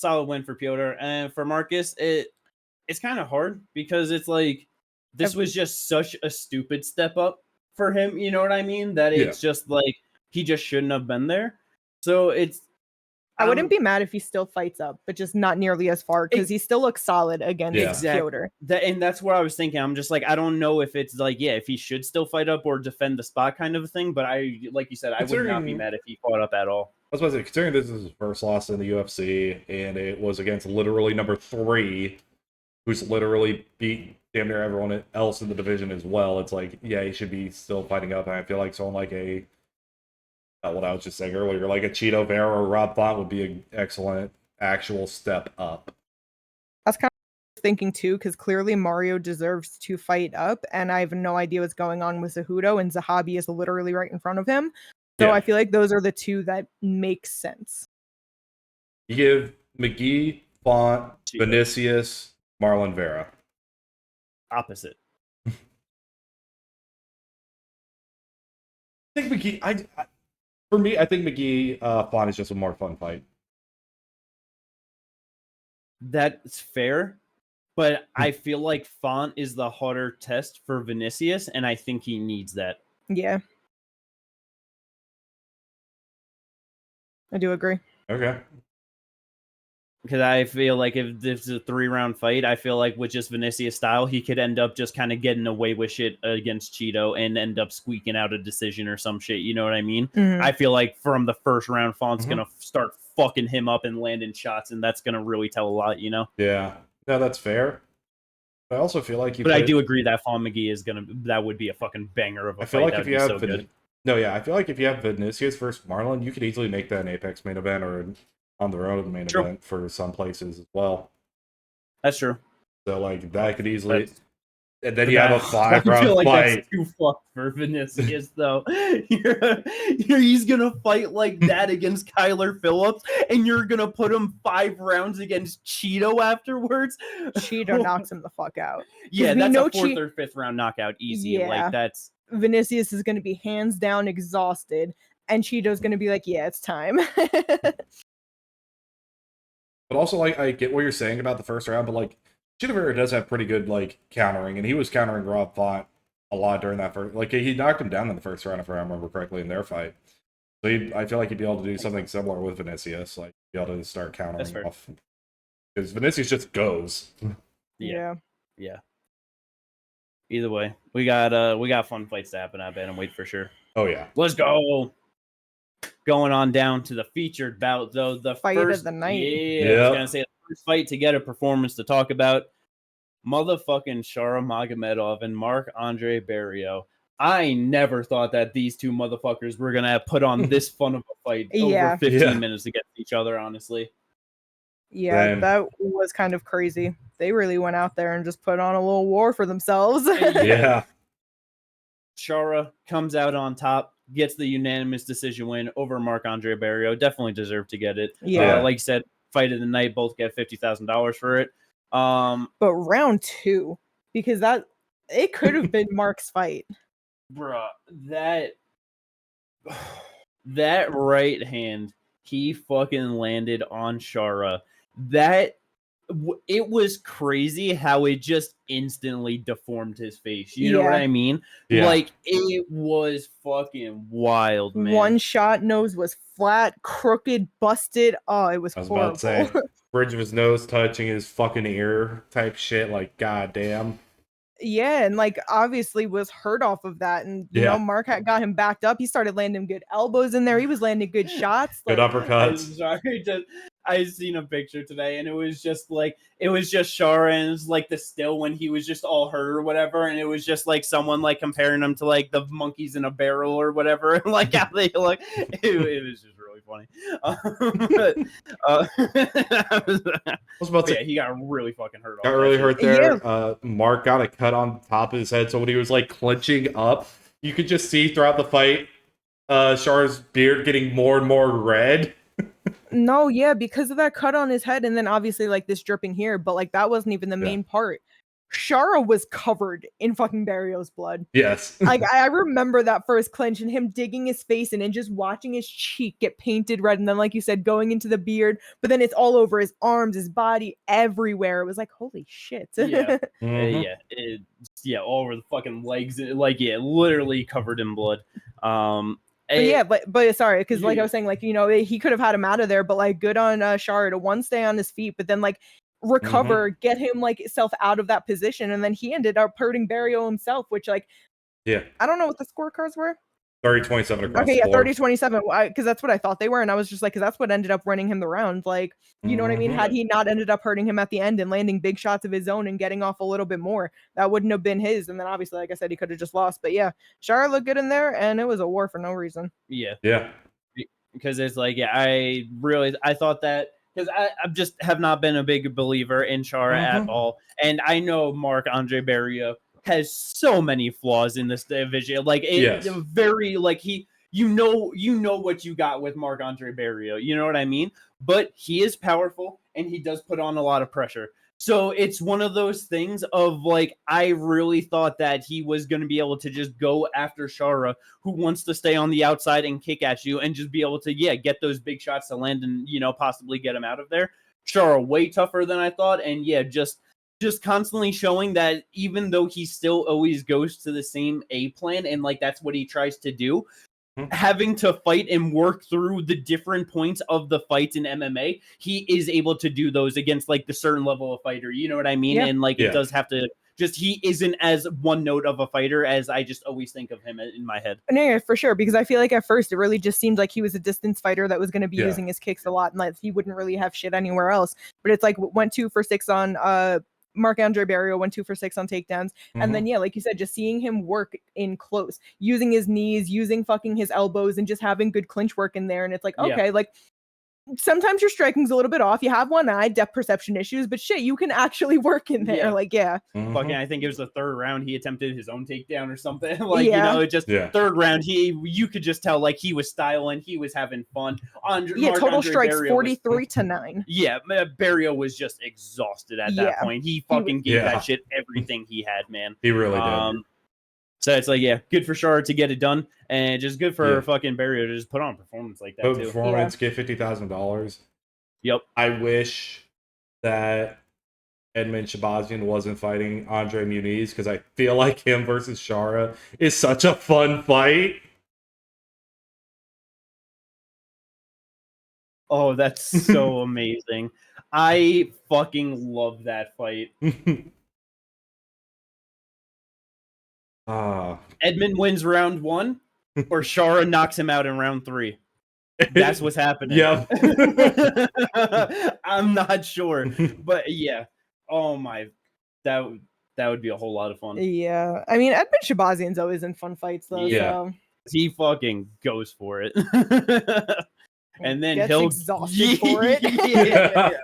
win for Petr. And for Marcus, it's kind of hard because it's like this was just such a stupid step up for him. You know what I mean? That it's just like he just shouldn't have been there. So I wouldn't be mad if he still fights up, but just not nearly as far because he still looks solid against Petr. And that's what I was thinking. I'm just like, I don't know if it's like, if he should still fight up or defend the spot kind of a thing. But like you said, I would not be mad if he fought up at all. I was about to say, considering this is his first loss in the UFC, and it was against literally number 3, who's literally beat damn near everyone else in the division as well, it's like, he should be still fighting up. And I feel like someone like what I was just saying earlier, like a Chito Vera or Rob Font would be an excellent actual step up. That's kind of thinking too, because clearly Mario deserves to fight up, and I have no idea what's going on with Cejudo, and Zahabi is literally right in front of him. So I feel like those are the two that make sense. You give McGhee, Font, Vinicius, Marlon Vera. Opposite. I think McGhee. For me, I think McGhee Font is just a more fun fight. That's fair, but I feel like Font is the harder test for Vinicius, and I think he needs that. Yeah. I do agree. Okay. Because I feel like if this is a 3-round fight, I feel like with just Vinicius style, he could end up just kind of getting away with shit against Chito and end up squeaking out a decision or some shit. You know what I mean? Mm-hmm. I feel like from the first round, Font's going to start fucking him up and landing shots, and that's going to really tell a lot, you know? Yeah. No, that's fair. I also feel like I do agree that Font McGhee is that would be a fucking banger of a fight. I feel like if you have I feel like if you have Vinicius versus Marlon, you could easily make that an Apex main event or on the road main event for some places as well. That's true. So like that could easily, and then you have a 5-round I feel like fight. That's too fucked for Vinicius though. He's gonna fight like that against Kyler Phillips, and you're gonna put him 5 rounds against Chito afterwards. Chito knocks him the fuck out. Yeah, that's a 4th or 5th round knockout, easy. Yeah. Like that's Vinicius is gonna be hands down exhausted, and Chito's gonna be like, "Yeah, it's time." But also, like, I get what you're saying about the first round, but like, Chito Vera does have pretty good like countering, and he was countering Rob Font a lot during that first. Like, he knocked him down in the first round, if I remember correctly, in their fight. So I feel like he'd be able to do something similar with Vinicius, like be able to start countering off, because Vinicius just goes. Yeah. Either way, we got fun fights to happen. I bet and wait for sure. Oh yeah, let's go. Going on down to the featured bout, though, the fight first of the night. Yeah, I was gonna say the first fight to get a performance to talk about. Motherfucking Shara Magomedov and Marc-Andre Barriault. I never thought that these two motherfuckers were gonna put on this fun of a fight over 15 minutes against each other. Honestly, that was kind of crazy. They really went out there and just put on a little war for themselves. Yeah. Shara comes out on top, gets the unanimous decision win over Marc-Andre Barriault. Definitely deserved to get it. Yeah. Like you said, fight of the night, both get $50,000 for it. But round 2, because it could have been Mark's fight. Bruh, that right hand he fucking landed on Shara. That it was crazy how it just instantly deformed his face. You know what I mean? Yeah. Like, it was fucking wild, man. One shot nose was flat, crooked, busted. Oh, it was horrible. About to say, bridge of his nose touching his fucking ear type shit. Like, goddamn. Yeah, and like obviously was hurt off of that, and you know Mark had got him backed up. He started landing good elbows in there. He was landing good shots, good uppercuts. I seen a picture today, and it was just Shara, and it was like the still when he was just all hurt or whatever, and it was just like someone like comparing him to like the monkeys in a barrel or whatever, and like how they look. It was just really funny. I was about to say, he got really fucking hurt. Got really hurt there. Mark got a cut on top of his head, so when he was like clenching up, you could just see throughout the fight, Shara's beard getting more and more red. No, yeah, because of that cut on his head, and then obviously like this dripping here, but like that wasn't even the main part. Shara was covered in fucking Barriault's blood. Yes. Like I remember that first clinch and him digging his face in and just watching his cheek get painted red, and then like you said, going into the beard, but then it's all over his arms, his body, everywhere. It was like, holy shit. Yeah. All over the fucking legs, like literally covered in blood. But sorry, because like I was saying, like, you know, he could have had him out of there, but like good on Shara to one, stay on his feet, but then like recover, get him like self out of that position, and then he ended up hurting Barriault himself, which like I don't know what the scorecards were. 30-27 across the board. 30-27, because that's what I thought they were, and I was just like, because that's what ended up running him the round. Like, you know what I mean? Had he not ended up hurting him at the end and landing big shots of his own and getting off a little bit more, that wouldn't have been his. And then obviously, like I said, he could have just lost. But yeah, Shara looked good in there, and it was a war for no reason. Yeah. Because it's like, I thought that, because I just have not been a big believer in Shara at all, and I know Marc-Andre Barriault has so many flaws in this division. Like very like you know what you got with Marc-Andre Barriault. You know what I mean? But he is powerful and he does put on a lot of pressure. So it's one of those things of like, I really thought that he was going to be able to just go after Shara, who wants to stay on the outside and kick at you and just be able to, get those big shots to land and, possibly get him out of there. Shara way tougher than I thought. And just constantly showing that even though he still always goes to the same A plan and like that's what he tries to do, having to fight and work through the different points of the fights in MMA, he is able to do those against like the certain level of fighter. You know what I mean? Yeah. And like it does have to he isn't as one note of a fighter as I just always think of him in my head. Yeah, for sure. Because I feel like at first it really just seemed like he was a distance fighter that was going to be using his kicks a lot and like he wouldn't really have shit anywhere else. But it's like went 2 for 6 on Marc-Andre Barriault, went 2 for 6 on takedowns. And then, like you said, just seeing him work in close, using his knees, using fucking his elbows, and just having good clinch work in there. And it's like, okay, like sometimes your striking's a little bit off. You have one eye, depth perception issues, but shit, you can actually work in there. Like, fucking, I think it was the third round he attempted his own takedown or something. Like, you know, it just third round, you could just tell like he was styling, he was having fun. Total strikes 43-9. Yeah, Barriault was just exhausted at that point. He fucking gave that shit everything he had, man. He really did. So it's like, good for Shara to get it done, and just good for fucking Barriault to just put on a performance like that too. Performance, get $50,000. Yep. I wish that Edmund Shabazian wasn't fighting Andre Muniz, because I feel like him versus Shara is such a fun fight. Oh, that's so amazing. I fucking love that fight. Edmund wins round 1, or Shara knocks him out in round 3. That's what's happening. Yeah. I'm not sure, but oh my, that would be a whole lot of fun. Yeah, I mean, Edmund Shabazian's always in fun fights though. So. He fucking goes for it, and then gets he'll exhausted for it.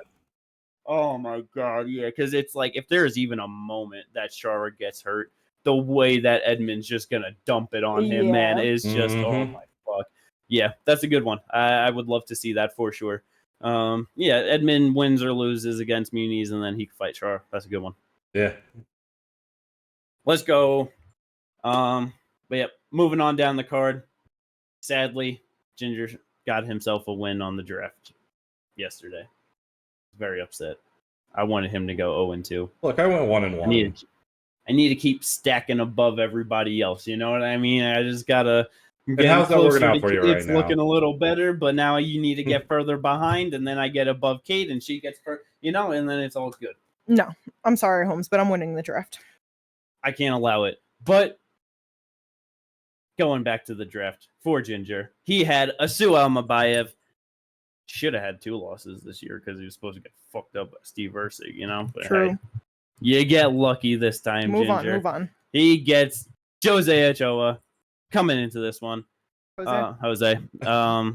Oh my god, because it's like if there's even a moment that Shara gets hurt, the way that Edmund's just gonna dump it on him, man, is just oh my fuck. Yeah, that's a good one. I would love to see that for sure. Edmund wins or loses against Muniz, and then he can fight Shara. That's a good one. Yeah. Let's go. Moving on down the card. Sadly, Ginger got himself a win on the draft yesterday. Very upset. I wanted him to go 0-2. Look, I went 1-1. I need to keep stacking above everybody else. You know what I mean? I just gotta. And how's that working out for you right now? It's looking a little better, but now you need to get further behind, and then I get above Kate, and she gets and then it's all good. No, I'm sorry, Holmes, but I'm winning the draft. I can't allow it. But going back to the draft for Ginger, he had Almabayev. Should have had 2 losses this year because he was supposed to get fucked up by Steve Ursig, But True. Hey, you get lucky this time, Ginger. Move on. He gets Jose Ochoa coming into this one. Jose. I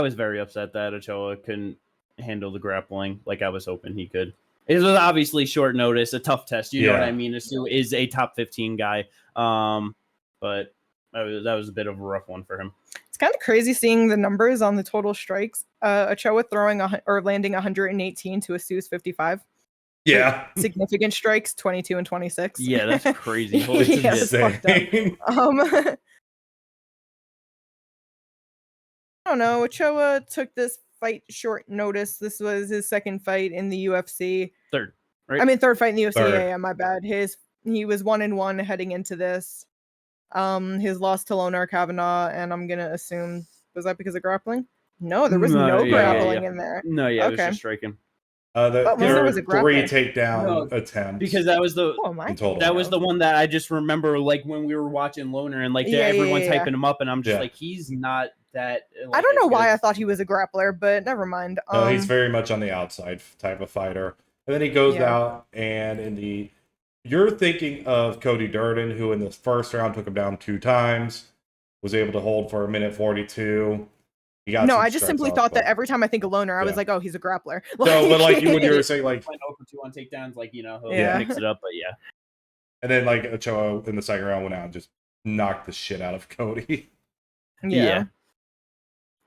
was very upset that Ochoa couldn't handle the grappling like I was hoping he could. It was obviously short notice, a tough test. You know what I mean? Asu is a top 15 guy. But that was a bit of a rough one for him. It's kind of crazy seeing the numbers on the total strikes. Ochoa throwing or landing 118 to Asu's 55. Yeah. Significant strikes, 22 and 26. Yeah, that's crazy. Holy That's fucked up. I don't know. Ochoa took this fight short notice. This was his second fight in the UFC. Third, right? I mean, third fight in the UFC. Third. Yeah, my bad. He was 1-1 heading into this. His loss to Lonar Kavanaugh, and I'm gonna assume, was that because of grappling? No, there was no grappling in there. No, it was just striking. There was a 3 takedown attempts. Because that was the was the one that I just remember, like when we were watching Loner and everyone's hyping him up, and I'm just like, he's not that. I don't know why I thought he was a grappler, but never mind. He's very much on the outside type of fighter, and then he goes out and you're thinking of Cody Durden, who in the first round took him down 2 times, was able to hold for 1:42. I just simply thought that every time I think of Loner, I was like, oh, he's a grappler. No, but like when you were saying, like, went 0-2 on takedowns, like, he'll mix it up, but yeah. And then like Ochoa in the second round went out and just knocked the shit out of Cody. Yeah.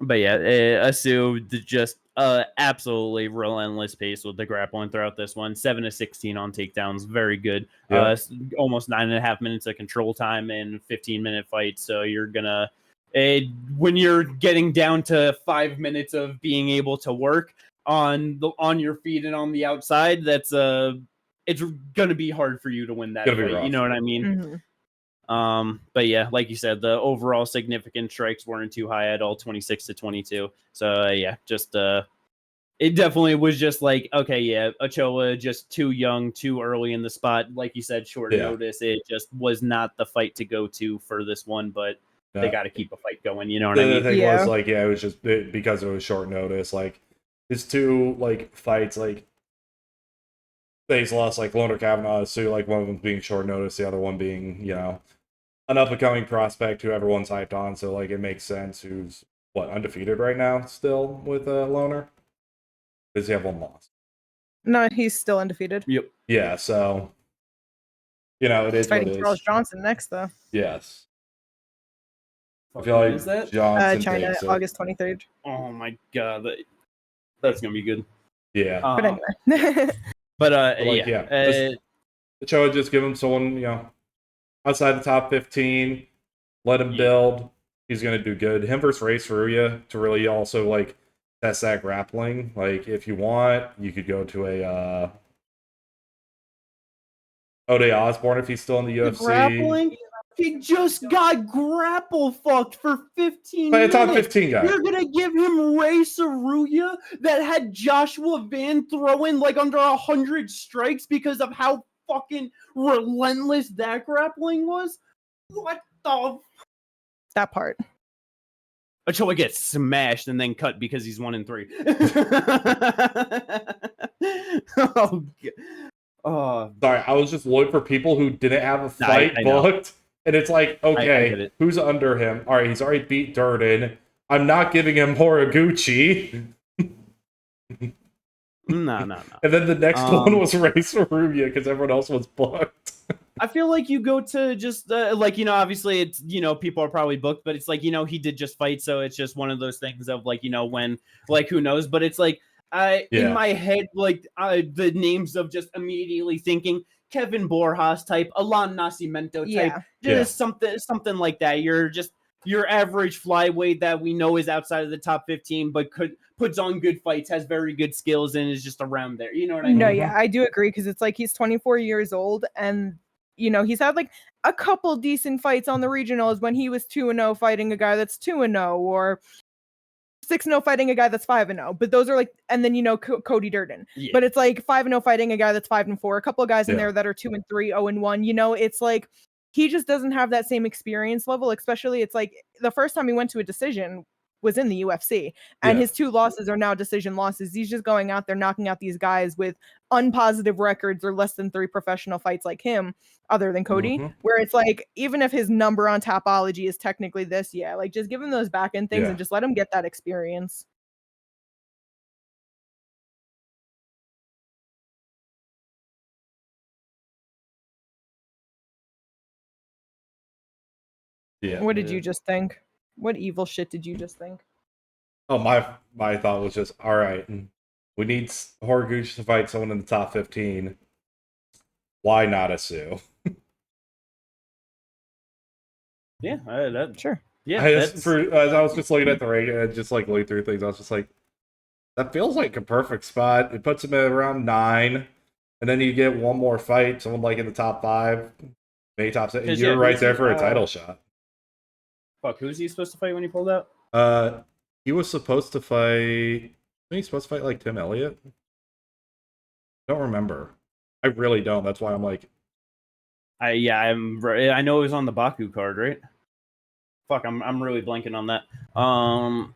But yeah, Asu just absolutely relentless pace with the grappling throughout this one. 7-16 on takedowns, very good. Almost 9.5 minutes of control time in 15-minute fight. So you're gonna, when you're getting down to 5 minutes of being able to work on your feet and on the outside, that's it's gonna be hard for you to win that fight. You know what I mean? Mm-hmm. But yeah, like you said, the overall significant strikes weren't too high at all, 26-22. So just it definitely was just like, okay, Ochoa just too young, too early in the spot. Like you said, short notice. It just was not the fight to go to for this one, but they got to keep a fight going. You know what I mean? The thing was like, it was just because it was short notice. Like his 2 like fights, like he's lost like Loner Kavanaugh, so like one of them being short notice, the other one being an up and coming prospect who everyone's hyped on. So like it makes sense. Who's undefeated right now still with Loner? Does he have 1 loss? No, he's still undefeated. Yep. Yeah. So it is. He's fighting Charles Johnson next, though. Yes. I feel like Johnson China, August 23rd. Oh my god, that's gonna be good. Yeah. But anyway. Ochoa just give him someone, outside the top 15, let him build. He's going to do good. Him versus Ray Saruya to really also, like, test that grappling. Like, if you want, you could go to a O'Day Osborne if he's still in the UFC. Grappling? He just got grapple fucked for 15 minutes. But a top 15 guy. You're going to give him Ray Saruya that had Joshua Van throwing like under 100 strikes because of how fucking relentless that grappling was? What the? That part. Ochoa gets smashed and then cut because he's 1-3. Oh, God. Sorry, I was just looking for people who didn't have a fight booked. And it's like, okay, who's under him? All right, he's already beat Durden. I'm not giving him Horiguchi. No. And then the next one was Ray Saruya because everyone else was booked. I feel like you go to just obviously it's people are probably booked, but it's like he did just fight, so it's just one of those things of like when who knows, but it's like in my head the names of just immediately thinking Kevin Borjas type, Alan Nascimento type, just something like that. You're just your average flyweight that we know is outside of the top 15, but puts on good fights, has very good skills, and is just around there. You know what I mean? No, yeah, I do agree because it's like he's 24 years old, and he's had like a couple decent fights on the regionals when he was 2-0 fighting a guy that's 2-0, or 6-0 fighting a guy that's 5-0. But those are like, and then Cody Durden. Yeah. But it's like 5-0 fighting a guy that's 5-4. A couple of guys in there that are 2-3, 0-1. It's like he just doesn't have that same experience level. Especially, it's like the first time he went to a decision was in the UFC, and his 2 losses are now decision losses. He's just going out there knocking out these guys with unpositive records or less than 3 professional fights like him, other than Cody, where it's like, even if his number on Tapology is technically this, like just give him those back end things and just let him get that experience. Yeah. What did you just think? What evil shit did you just think? Oh, my thought was just, all right, we need Horiguchi to fight someone in the top 15. Why not a Sue? Sure. Yeah, as I was just looking at the ranking and just like looking through things, I was just like, that feels like a perfect spot. It puts him at around 9, and then you get one more fight, someone like in the top 5, maybe top 6, and you're right there for a title shot. Fuck, who's he supposed to fight when he pulled out? He was supposed to fight. I think he's supposed to fight like Tim Elliott. Don't remember. I really don't. That's why I'm like. I know it was on the Baku card, right? Fuck, I'm really blanking on that. I'm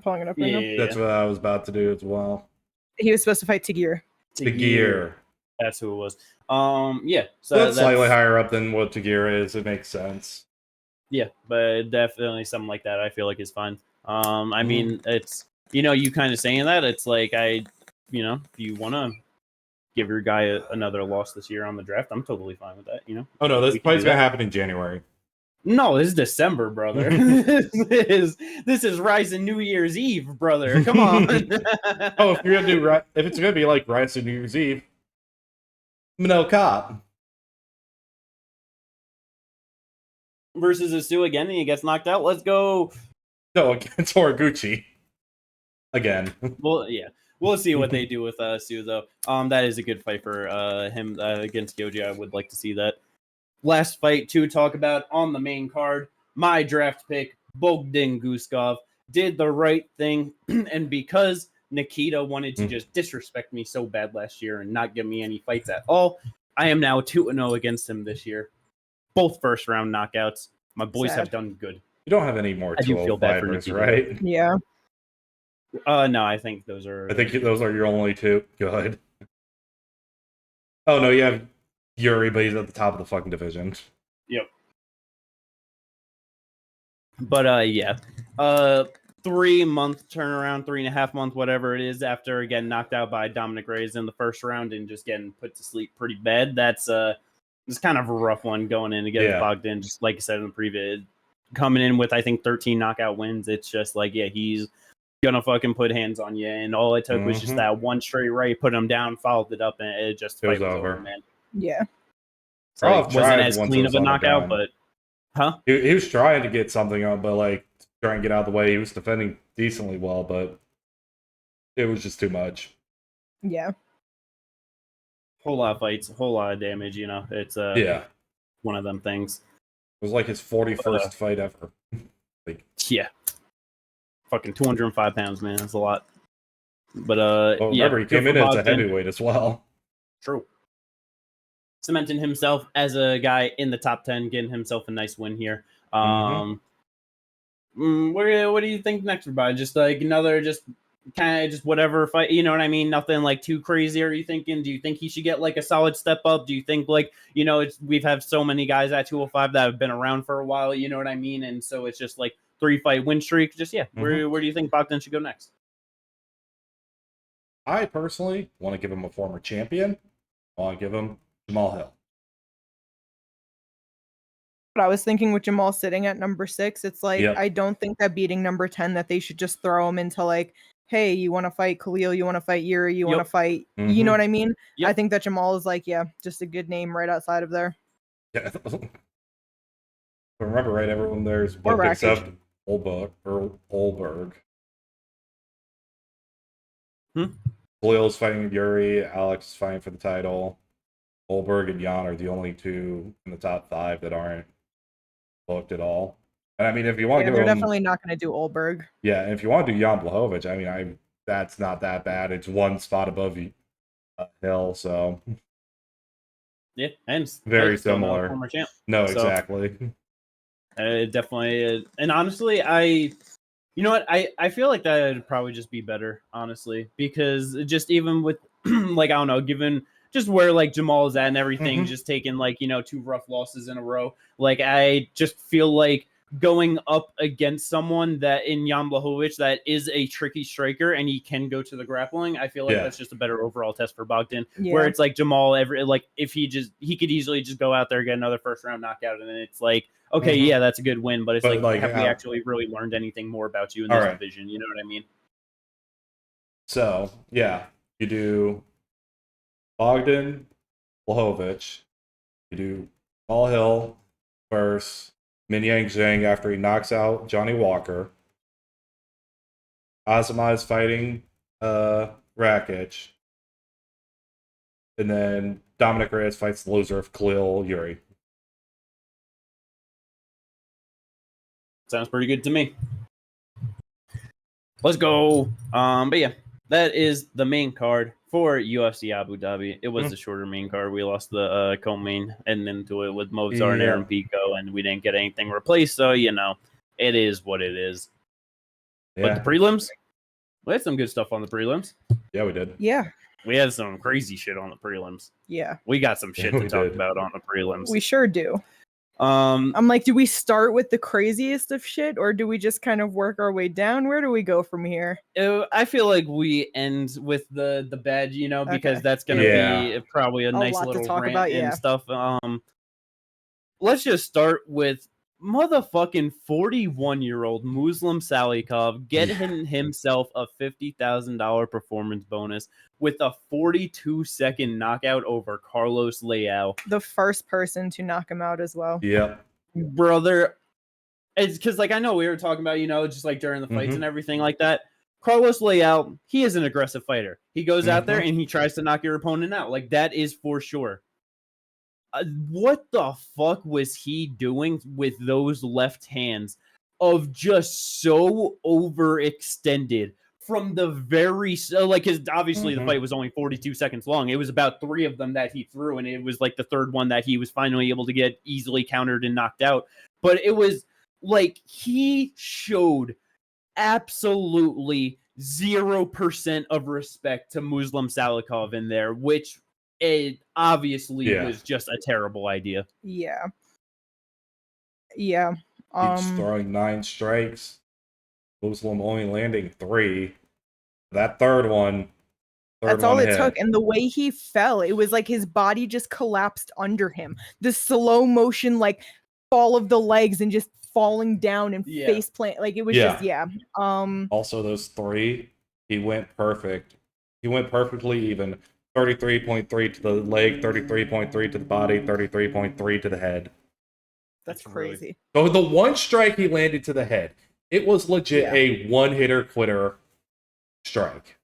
pulling it up right now. That's what I was about to do as well. He was supposed to fight Tagir. That's who it was. So that's slightly higher up than what Tagir is. It makes sense. Yeah, but definitely something like that I feel like is fine. I mean, it's, you kind of saying that, it's like, if you want to give your guy another loss this year on the draft, I'm totally fine with that, Oh, no, this fight's going to happen in January. No, this is December, brother. this is Rise and New Year's Eve, brother. Come on. Oh, if you're going to do, if it's going to be like Rise and New Year's Eve, Manel Cop versus Asu again, and he gets knocked out. Let's go. No, against Horiguchi. Again. Well, yeah. We'll see what they do with Asu, though. That is a good fight for him against Gyoji. I would like to see that. Last fight to talk about on the main card. My draft pick, Bogdan Guskov, did the right thing. And because Nikita wanted to just disrespect me so bad last year and not give me any fights at all, I am now 2-0 against him this year. Both first-round knockouts. My boys have done good. You don't have any more 205ers, right? Yeah. No, I think those are... I think those are your only 2. Good. Oh, no, you have Yuri, but he's at the top of the fucking division. Yep. But, 3-month turnaround, 3.5-month, whatever it is, after getting knocked out by Dominic Reyes in the first round and just getting put to sleep pretty bad. That's it's kind of a rough one going in against Bogdan, just like I said in the previous. Coming in with, I think, 13 knockout wins, it's just like, he's gonna fucking put hands on you, and all it took was just that one straight right, put him down, followed it up, and it just was over, man. Yeah. So it wasn't as clean of a knockout, but he was trying to get something on, but like trying to get out of the way. He was defending decently well, but it was just too much. Yeah. Whole lot of fights, a whole lot of damage, it's one of them things. It was like his 41st fight ever. Fucking 205 pounds, man. That's a lot. But remember, he came in as a heavyweight as well. True. Cementing himself as a guy in the top 10, getting himself a nice win here. What do you think next, everybody? Just like another, just kind of just whatever fight, you know what I mean? Nothing like too crazy. Are you thinking? Do you think he should get like a solid step up? Do you think like, we've had so many guys at 205 that have been around for a while, you know what I mean? And so it's just like 3-fight win streak. Just where do you think Bogdan should go next? I personally want to give him a former champion. I want to give him Jamal Hill. But I was thinking with Jamal sitting at number 6, it's like I don't think that beating number 10 that they should just throw him into like, hey, you want to fight Khalil, you want to fight Yuri, you want to fight, you know what I mean? Yep. I think that Jamal is like, just a good name right outside of there. Yeah. I remember right, everyone there's Or booked except Rakic. Olberg. Hmm? Leal's fighting Yuri, Alex is fighting for the title. Olberg and Jan are the only two in the top 5 that aren't booked at all. And I mean, if you want Yeah, to do they're them, definitely not going to do Olberg. yeah, and if you want to do Jan Blachowicz, I mean, that's not that bad. It's one spot above Hill, so Yeah, and very still another similar. former champ. No, So, exactly. Definitely, and honestly, you know what, I feel like that would probably just be better, honestly, because just even with like, I don't know, given just where like Jamal is at and everything, just taking like, 2 rough losses in a row, like I just feel like going up against someone that in Jan Blachowicz that is a tricky striker and he can go to the grappling, I feel like that's just a better overall test for Bogdan. Yeah. Where it's like Jamal, like if he could easily just go out there, get another first round knockout, and then it's like, okay, yeah, that's a good win, but it's But, like, have we actually really learned anything more about you in this division? You know what I mean? So, yeah, you do Bogdan, Blachowicz, you do Paul Hill versus Minyang Zhang after he knocks out Johnny Walker. Azama is fighting Rakic. And then Dominic Reyes fights the loser of Khalil Yuri. Sounds pretty good to me. Let's go. But yeah, that is the main card for UFC Abu Dhabi. It was the shorter main card. We lost the co-main and into it with Mozart and Aaron Pico, and we didn't get anything replaced. So, it is what it is. Yeah. But the prelims, we had some good stuff on the prelims. Yeah, we did. Yeah. We had some crazy shit on the prelims. Yeah. We got some shit to talk about on the prelims. We sure do. I'm like, do we start with the craziest of shit, or do we just kind of work our way down? Where do we go from here? I feel like we end with the bad, because that's gonna be probably a nice lot to little talk rant about, and stuff. Let's just start with motherfucking 41-year-old Muslim Salikhov getting himself a $50,000 performance bonus with a 42-second knockout over Carlos Leal. The first person to knock him out as well. Yep. Brother, it's because, like, I know we were talking about, just like during the fights and everything like that. Carlos Leal, he is an aggressive fighter. He goes out there and he tries to knock your opponent out. Like, that is for sure. What the fuck was he doing with those left hands of just so overextended from the very, like, because obviously the fight was only 42 seconds long. It was about 3 of them that he threw, and it was like the third one that he was finally able to get easily countered and knocked out. But it was like he showed absolutely 0% of respect to Muslim Salikhov in there, which it obviously was just a terrible idea. Yeah. Yeah. He's throwing 9 strikes. Muslim only landing 3. That third one. That's all it took. And the way he fell, it was like his body just collapsed under him. The slow motion, like, fall of the legs and just falling down and face plant. Like, it was just, Also, those 3, he went perfect. He went perfectly even. 33.3 to the leg, 33.3 to the body, 33.3 to the head. That's crazy. So the one strike he landed to the head, it was legit a one-hitter quitter strike.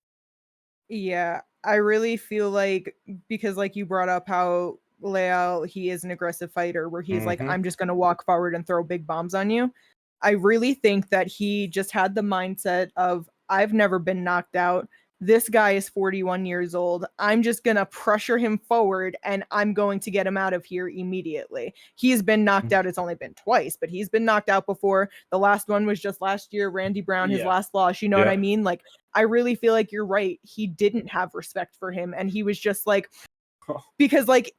Yeah, I really feel like, because like you brought up how Leal, he is an aggressive fighter where he's like, I'm just going to walk forward and throw big bombs on you. I really think that he just had the mindset of, I've never been knocked out. This guy is 41 years old. I'm just going to pressure him forward and I'm going to get him out of here immediately. He's been knocked out. It's only been twice, but he's been knocked out before. The last one was just last year. Randy Brown, his last loss. You know what I mean? Like, I really feel like you're right. He didn't have respect for him. And he was just like, because like,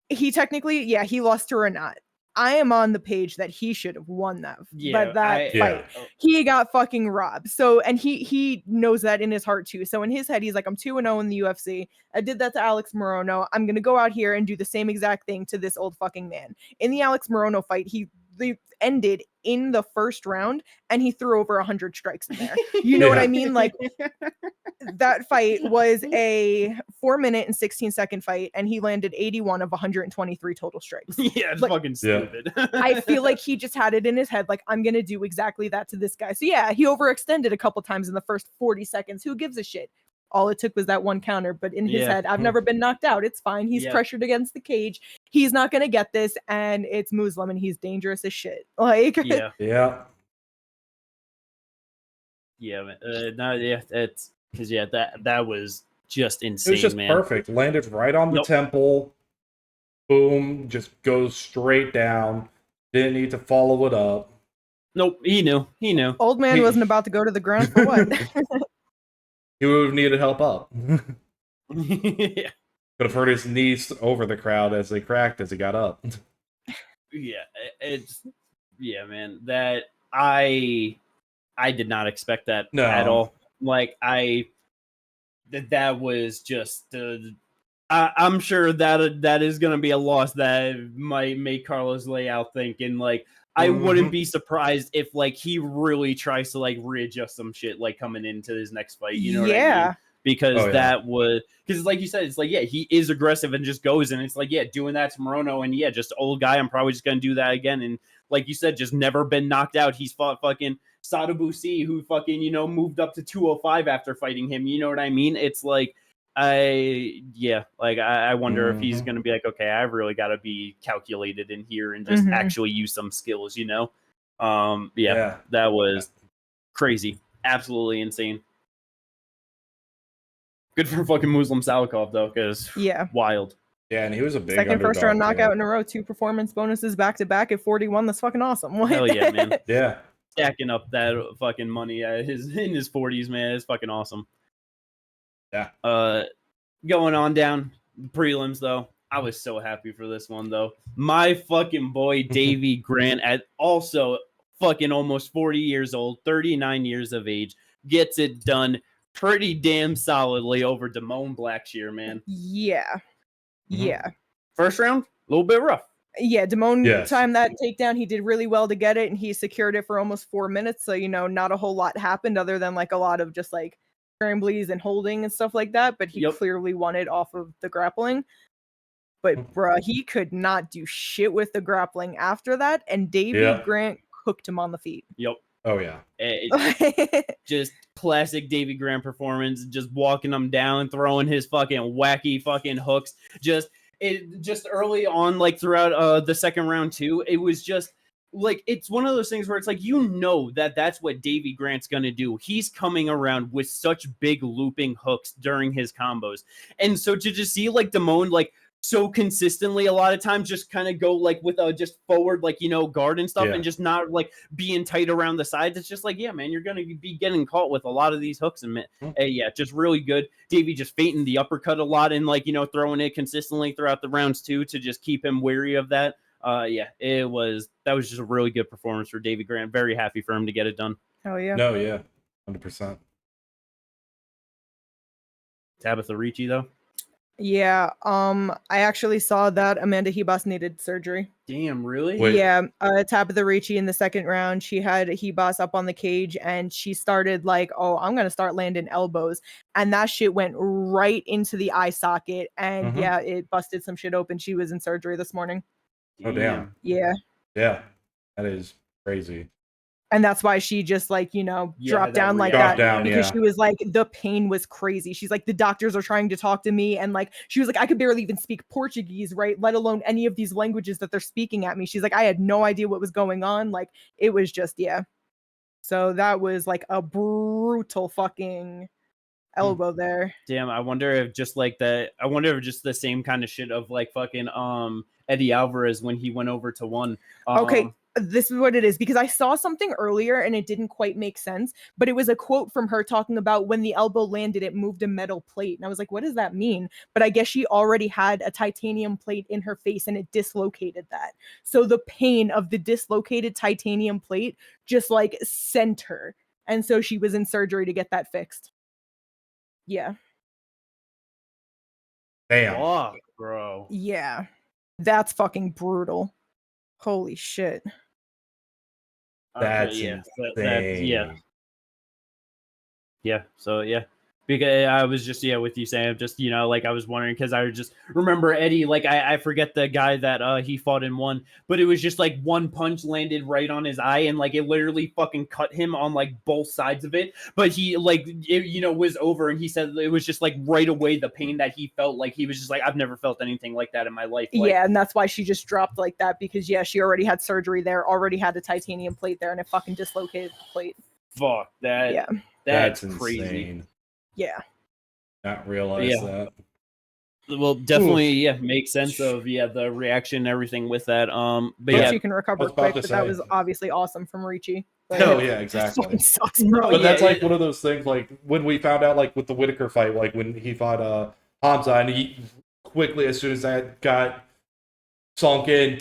he technically, he lost to Renat. I am on the page that he should have won that, fight. He got fucking robbed. So, and he knows that in his heart too. So in his head, he's like, I'm 2-0 in the UFC. I did that to Alex Morono. I'm going to go out here and do the same exact thing to this old fucking man. In the Alex Morono fight, he they ended in the first round, and he threw over 100 strikes in there. You know what I mean? Like, that fight was a 4-minute and 16-second fight, and he landed 81 of 123 total strikes. Yeah, it's like, fucking stupid. I feel like he just had it in his head, like, I'm going to do exactly that to this guy. So yeah, he overextended a couple times in the first 40 seconds. Who gives a shit? All it took was that one counter, but in his head, I've never been knocked out. It's fine. He's pressured against the cage. He's not going to get this, and it's Muslim, and he's dangerous as shit. Like, yeah. Man. It's because that was just insane. It was just perfect. Landed right on the temple. Boom, just goes straight down. Didn't need to follow it up. Nope, he knew. Old man wasn't about to go to the ground for what? He would have needed help up. Yeah. Could have hurt his knees over the crowd as they cracked as he got up. Man. That I did not expect that at all. Like that was just. I'm sure that is going to be a loss that might make Carlos Leal thinking like. I wouldn't be surprised if like he really tries to like readjust some shit like coming into his next fight. You know what I mean? Because that would like you said, it's like he is aggressive and just goes, and it's like doing that to Morono, and just old guy. I'm probably just gonna do that again, and like you said, just never been knocked out. He's fought fucking Sadabusi, who fucking moved up to 205 after fighting him. You know what I mean? It's like. I wonder if he's going to be like, okay, I've really got to be calculated in here and just actually use some skills, that was crazy. Absolutely insane. Good for fucking Muslim Salikhov though, because wild. Yeah, and he was a big second first round knockout in a row, 2 performance bonuses back to back at 41. That's fucking awesome. Hell yeah, man. Yeah. Stacking up that fucking money in his 40s, man. It's fucking awesome. Yeah. Going on down the prelims though, I was so happy for this one though. My fucking boy Davey Grant, at also fucking almost 40 years old, 39 years of age, gets it done pretty damn solidly over Damone Blackshear, man. Yeah. First round, a little bit rough. Yeah, Damone timed that takedown. He did really well to get it, and he secured it for almost 4 minutes. So not a whole lot happened other than like a lot of just like scramblies and holding and stuff like that, but he clearly won it off of the grappling. But bruh, he could not do shit with the grappling after that, and Davey Grant cooked him on the feet. Yep. Oh yeah. Just classic Davey Grant performance, just walking him down, throwing his fucking wacky fucking hooks. Just early on, like throughout the second round too, it was just like, it's one of those things where it's like, that's what Davey Grant's going to do. He's coming around with such big looping hooks during his combos. And so to just see like Damone, like so consistently a lot of times just kind of go like with a just forward, like, guard and stuff and just not like being tight around the sides. It's just like, man, you're going to be getting caught with a lot of these hooks and just really good. Davey just feinting the uppercut a lot and like, throwing it consistently throughout the rounds too, to just keep him wary of that. That was just a really good performance for Davey Grant. Very happy for him to get it done. Oh yeah. No, yeah. 100%. Tabatha Ricci though. Yeah, I actually saw that Amanda Ribas needed surgery. Damn, really? Wait. Yeah, Tabatha Ricci in the second round, she had Ribas up on the cage, and she started like, oh, I'm going to start landing elbows. And that shit went right into the eye socket, and it busted some shit open. She was in surgery this morning. Oh, damn. Yeah. Yeah, that is crazy. And that's why she just like, dropped down like that. Because she was like, the pain was crazy. She's like, the doctors are trying to talk to me. And like, she was like, I could barely even speak Portuguese, right? Let alone any of these languages that they're speaking at me. She's like, I had no idea what was going on. Like, it was just, So that was like a brutal fucking elbow there. Damn, I wonder if just the same kind of shit of like fucking Eddie Alvarez when he went over to one. Okay. This is what it is, because I saw something earlier and it didn't quite make sense, but it was a quote from her talking about when the elbow landed, it moved a metal plate. And I was like, what does that mean? But I guess she already had a titanium plate in her face and it dislocated that. So the pain of the dislocated titanium plate just like sent her. And so she was in surgery to get that fixed. Yeah. Damn. Fuck, bro. Yeah. That's fucking brutal. Holy shit. That's yeah. insane. Yeah. So yeah. Because I was just with you saying just like I was wondering because I just remember Eddie like I forget the guy that he fought and won, but it was just like one punch landed right on his eye and like it literally fucking cut him on like both sides of it, but he like it was over and he said it was just like right away the pain that he felt, like he was just like I've never felt anything like that in my life. Like, yeah, and that's why she just dropped like that because she already had surgery there, already had the titanium plate there, and it fucking dislocated the plate. Fuck that. Yeah, that's insane. crazy. Yeah. Not realize that. Well, definitely, makes sense of the reaction and everything with that. But she can recover quick, but that was obviously awesome from Ricci. Oh yeah, exactly. Sucks, bro. But that's like one of those things. Like when we found out, like with the Whittaker fight, like when he fought Hamza, and he quickly, as soon as that got sunk in,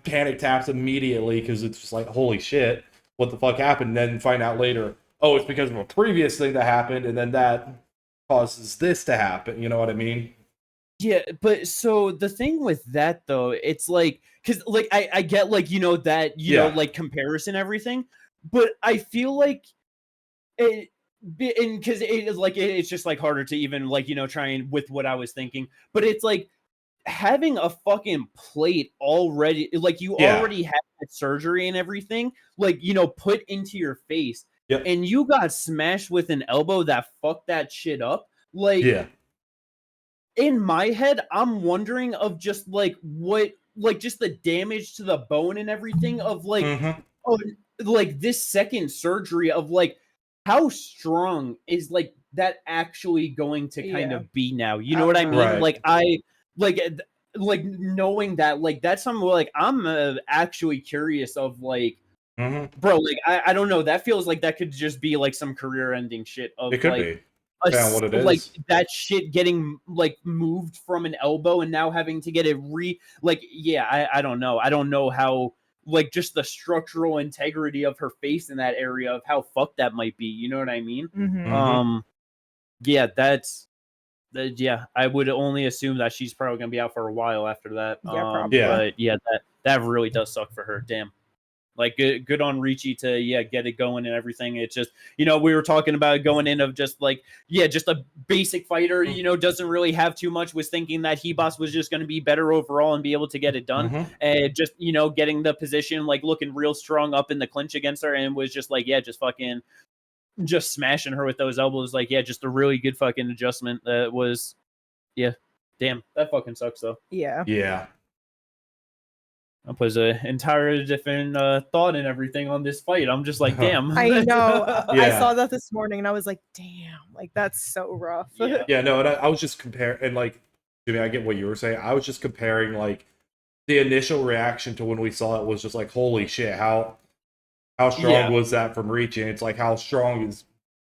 panic taps immediately because it's just like holy shit, what the fuck happened? And then find out later, oh, it's because of a previous thing that happened, and then that causes this to happen. You know what I mean? Yeah, but so the thing with that though, it's like because like I get like that know like comparison everything, but I feel like it because it is like it's just like harder to even like try and with what I was thinking, but it's like having a fucking plate already, like you already had surgery and everything, like put into your face, and you got smashed with an elbow that fucked that shit up, like in my head, I'm wondering of just like what, like just the damage to the bone and everything of like, of like this second surgery of like how strong is like that actually going to kind of be now? You know what I mean? Right. Like I like knowing that like that's something like I'm actually curious of like. Bro, like I don't know. That feels like that could just be like some career-ending shit. Of it could like, be. What it is. Like that shit getting like moved from an elbow and now having to get it I don't know. I don't know how like just the structural integrity of her face in that area of how fucked that might be. You know what I mean? I would only assume that she's probably gonna be out for a while after that. Probably. But that really does suck for her. Damn. Like good on Ricci to get it going and everything. It's just we were talking about going in of just like just a basic fighter. Doesn't really have too much. Was thinking that Ribas was just going to be better overall and be able to get it done. And just getting the position like looking real strong up in the clinch against her, and was just like just fucking just smashing her with those elbows. Like just a really good fucking adjustment. That was damn, that fucking sucks though. Yeah. I put an entire different thought and everything on this fight. I'm just like, damn. I know. I saw that this morning and I was like, damn, like that's so rough. No, and I was just comparing, and like, Jimmy, I get what you were saying. I was just comparing like the initial reaction to when we saw it was just like, holy shit, how strong was that from Ricci? And it's like, how strong is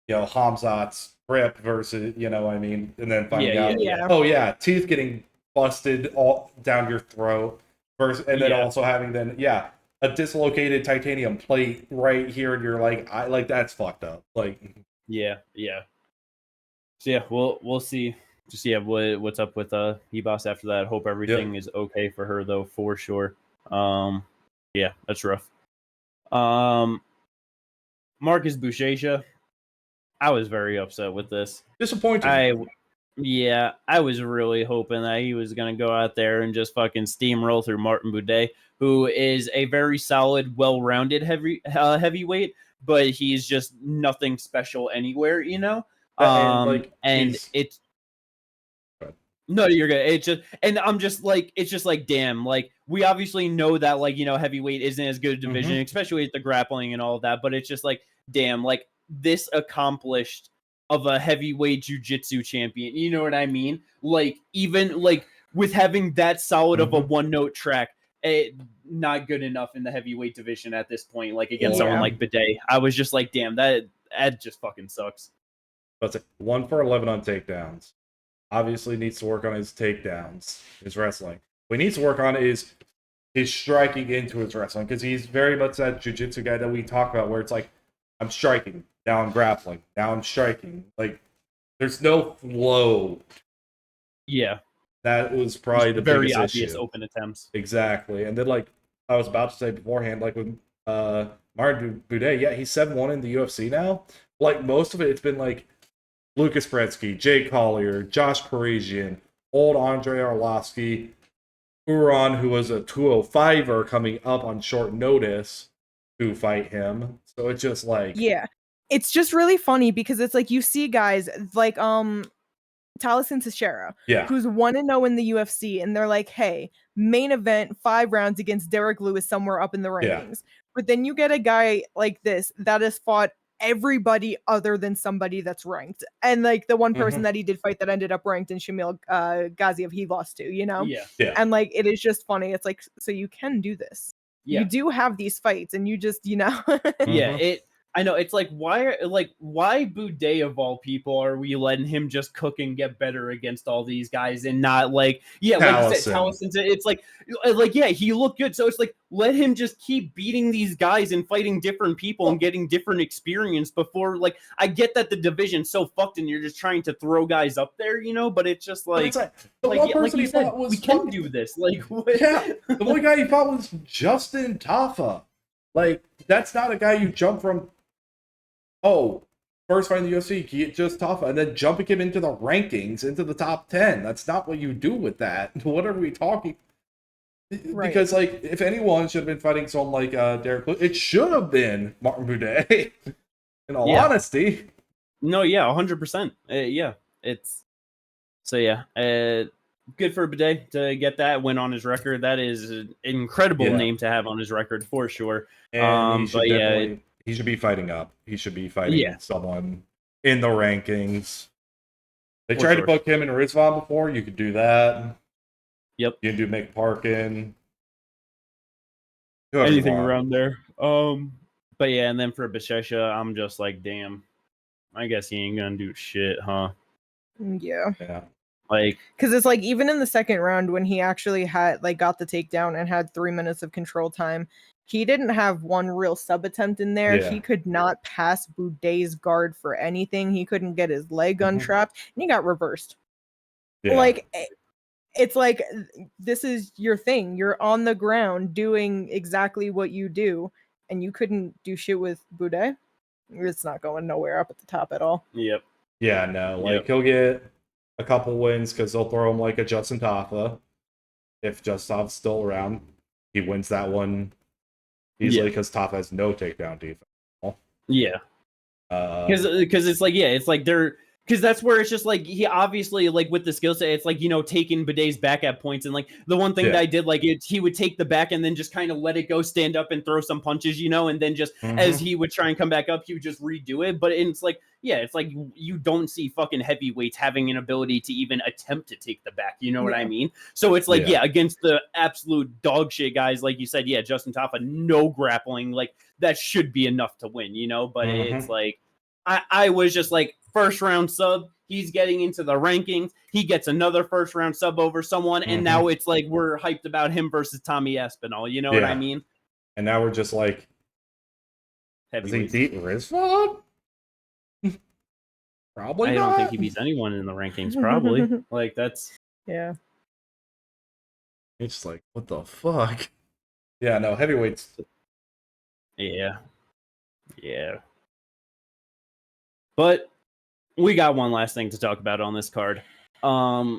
Hamzat's grip versus I mean, and then finding out, teeth getting busted all down your throat. And then also having a dislocated titanium plate right here, and you're like, that's fucked up. Like, So we'll see. Just what's up with Ribas after that. Hope everything is okay for her though, for sure. That's rough. Marcus Buchecha, I was very upset with this. Disappointing. I was really hoping that he was going to go out there and just fucking steamroll through Martin Buday, who is a very solid, well-rounded heavyweight, but he's just nothing special anywhere, and it's no, you're good. It's just, and I'm just like, it's just like, damn, like we obviously know that like heavyweight isn't as good a division, especially with the grappling and all of that, but it's just like, damn, like this accomplished of a heavyweight jiu-jitsu champion, you know what I mean? Like even like with having that solid of a one-note track, not good enough in the heavyweight division at this point. Like against someone like Buday, I was just like, damn, that just fucking sucks. That's 1 for 11 on takedowns. Obviously needs to work on his takedowns, his wrestling. What he needs to work on is his striking into his wrestling, because he's very much that jiu-jitsu guy that we talk about, where it's like, I'm striking, now I'm grappling, now I'm striking. Like, there's no flow. Yeah. That was probably the very biggest obvious issue. Open attempts. Exactly. And then, like I was about to say beforehand, like when Martin Buday, yeah, he's 7-1 in the UFC now. Like, most of it's been like Lucas Brzeski, Jay Collier, Josh Parisian, old Andrei Arlovsky, Uran, who was a 205er coming up on short notice to fight him. So it's just like, yeah, it's just really funny because it's like you see guys like Taliesin Shara, yeah, who's 1-0 in the UFC, and they're like, hey, main event 5 rounds against Derek Lewis somewhere up in the rankings. But then you get a guy like this that has fought everybody other than somebody that's ranked, and like the one person that he did fight that ended up ranked in Shamil Gaziev, he lost to, you know. Yeah. And like it is just funny. It's like, so you can do this. Yeah. You do have these fights, and you just, you know. Yeah, I know. It's like, why Buday of all people are we letting him just cook and get better against all these guys and not like, yeah, like you said, Taliesin. It's like, yeah, he looked good. So it's like, let him just keep beating these guys and fighting different people and getting different experience before, like, I get that the division's so fucked and you're just trying to throw guys up there, you know, but it's just like, the one person he fought was we can do this. Like, yeah, the one guy he fought was Justin Tafa. Like, that's not a guy you jump from. Oh, first fight in the UFC, get just Tafa, and then jumping him into the rankings, into the top 10. That's not what you do with that. What are we talking? Right. Because, like, if anyone should have been fighting someone like Derek Lewis, it should have been Martin Buday, in all honesty. No, yeah, 100%. Yeah, it's... So, yeah, good for Buday to get that win on his record. That is an incredible name to have on his record, for sure. And he should be fighting up. He should be fighting someone in the rankings. They tried to book him and Rizvan before. You could do that. Yep. You can do McParkin. Anything around there. But yeah, and then for Buchecha, I'm just like, damn. I guess he ain't gonna do shit, huh? Yeah. Like, because it's like, even in the second round when he actually had like got the takedown and had 3 minutes of control time, he didn't have one real sub attempt in there. He could not pass Buday's guard for anything. He couldn't get his leg untrapped, and he got reversed. Like, it's like, this is your thing. You're on the ground doing exactly what you do, and you couldn't do shit with Buday. It's not going nowhere up at the top at all. Yep. Yeah, no. Like, he'll get a couple wins because they'll throw him like a Justin Tafa. If Justin Tafa's still around, he wins that one easily because Tafa has no takedown defense. Yeah. Because it's like, it's like they're... Because that's where it's just like, he obviously, like, with the skill set, it's like, you know, taking Buday's back at points. And like, the one thing that I did, like, he would take the back and then just kind of let it go, stand up and throw some punches, you know, and then just as he would try and come back up, he would just redo it. But it's like, it's like you don't see fucking heavyweights having an ability to even attempt to take the back. You know what I mean? So it's like, against the absolute dog shit guys, like you said, Justin Tafa, no grappling, like, that should be enough to win, you know? But it's like, I was just like, first round sub, he's getting into the rankings, he gets another first round sub over someone, and now it's like we're hyped about him versus Tommy Aspinall, you know what I mean? And now we're just like, does he beat Rizvan? Probably I don't think he beats anyone in the rankings, probably. Like, that's... Yeah. It's just like, what the fuck? Yeah, no, heavyweights... Yeah. But we got one last thing to talk about on this card. Because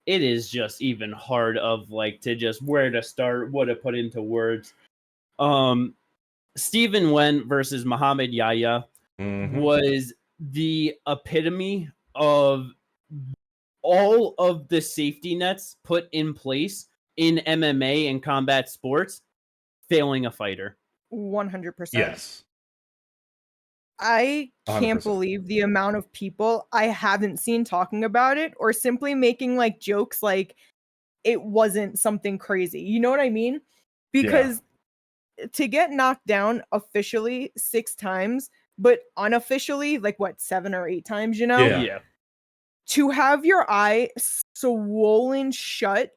it is just even hard of like to just where to start, what to put into words. Stephen Wen versus Muhammad Yahya was the epitome of all of the safety nets put in place in MMA and combat sports, failing a fighter. 100%. Yes. I can't 100%. believe the amount of people I haven't seen talking about it or simply making like jokes like it wasn't something crazy. You know what I mean? Because to get knocked down officially 6 times, but unofficially like 7 or 8 times, you know? Yeah. To have your eye swollen shut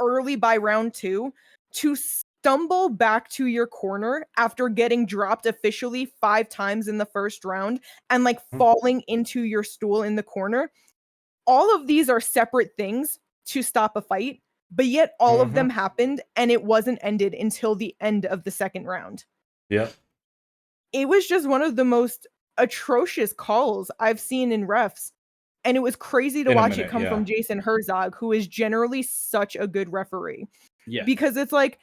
early by round 2, to stumble back to your corner after getting dropped officially 5 times in the first round and like falling into your stool in the corner. All of these are separate things to stop a fight, but yet all of them happened and it wasn't ended until the end of the second round. Yeah. It was just one of the most atrocious calls I've seen in refs. And it was crazy to watch it come from Jason Herzog, who is generally such a good referee. Yeah. Because it's like,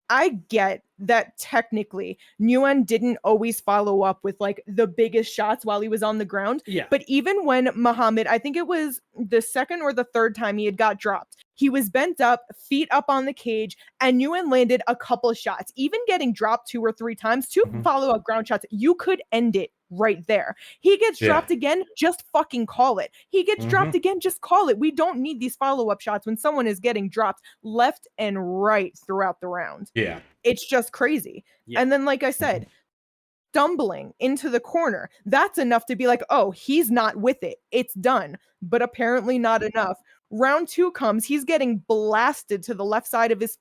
I get that technically Nguyen didn't always follow up with like the biggest shots while he was on the ground. Yeah. But even when Muhammad, I think it was the second or the third time he had got dropped, he was bent up, feet up on the cage, and Nguyen landed a couple shots. Even getting dropped 2 or 3 times, 2 follow-up ground shots, you could end it right there. He gets dropped again, just fucking call it. He gets dropped again, just call it. We don't need these follow-up shots when someone is getting dropped left and right throughout the round. Yeah. It's just crazy. Yeah. And then, like I said, stumbling into the corner, that's enough to be like, oh, he's not with it. It's done. But apparently not enough. Round 2 comes, he's getting blasted to the left side of his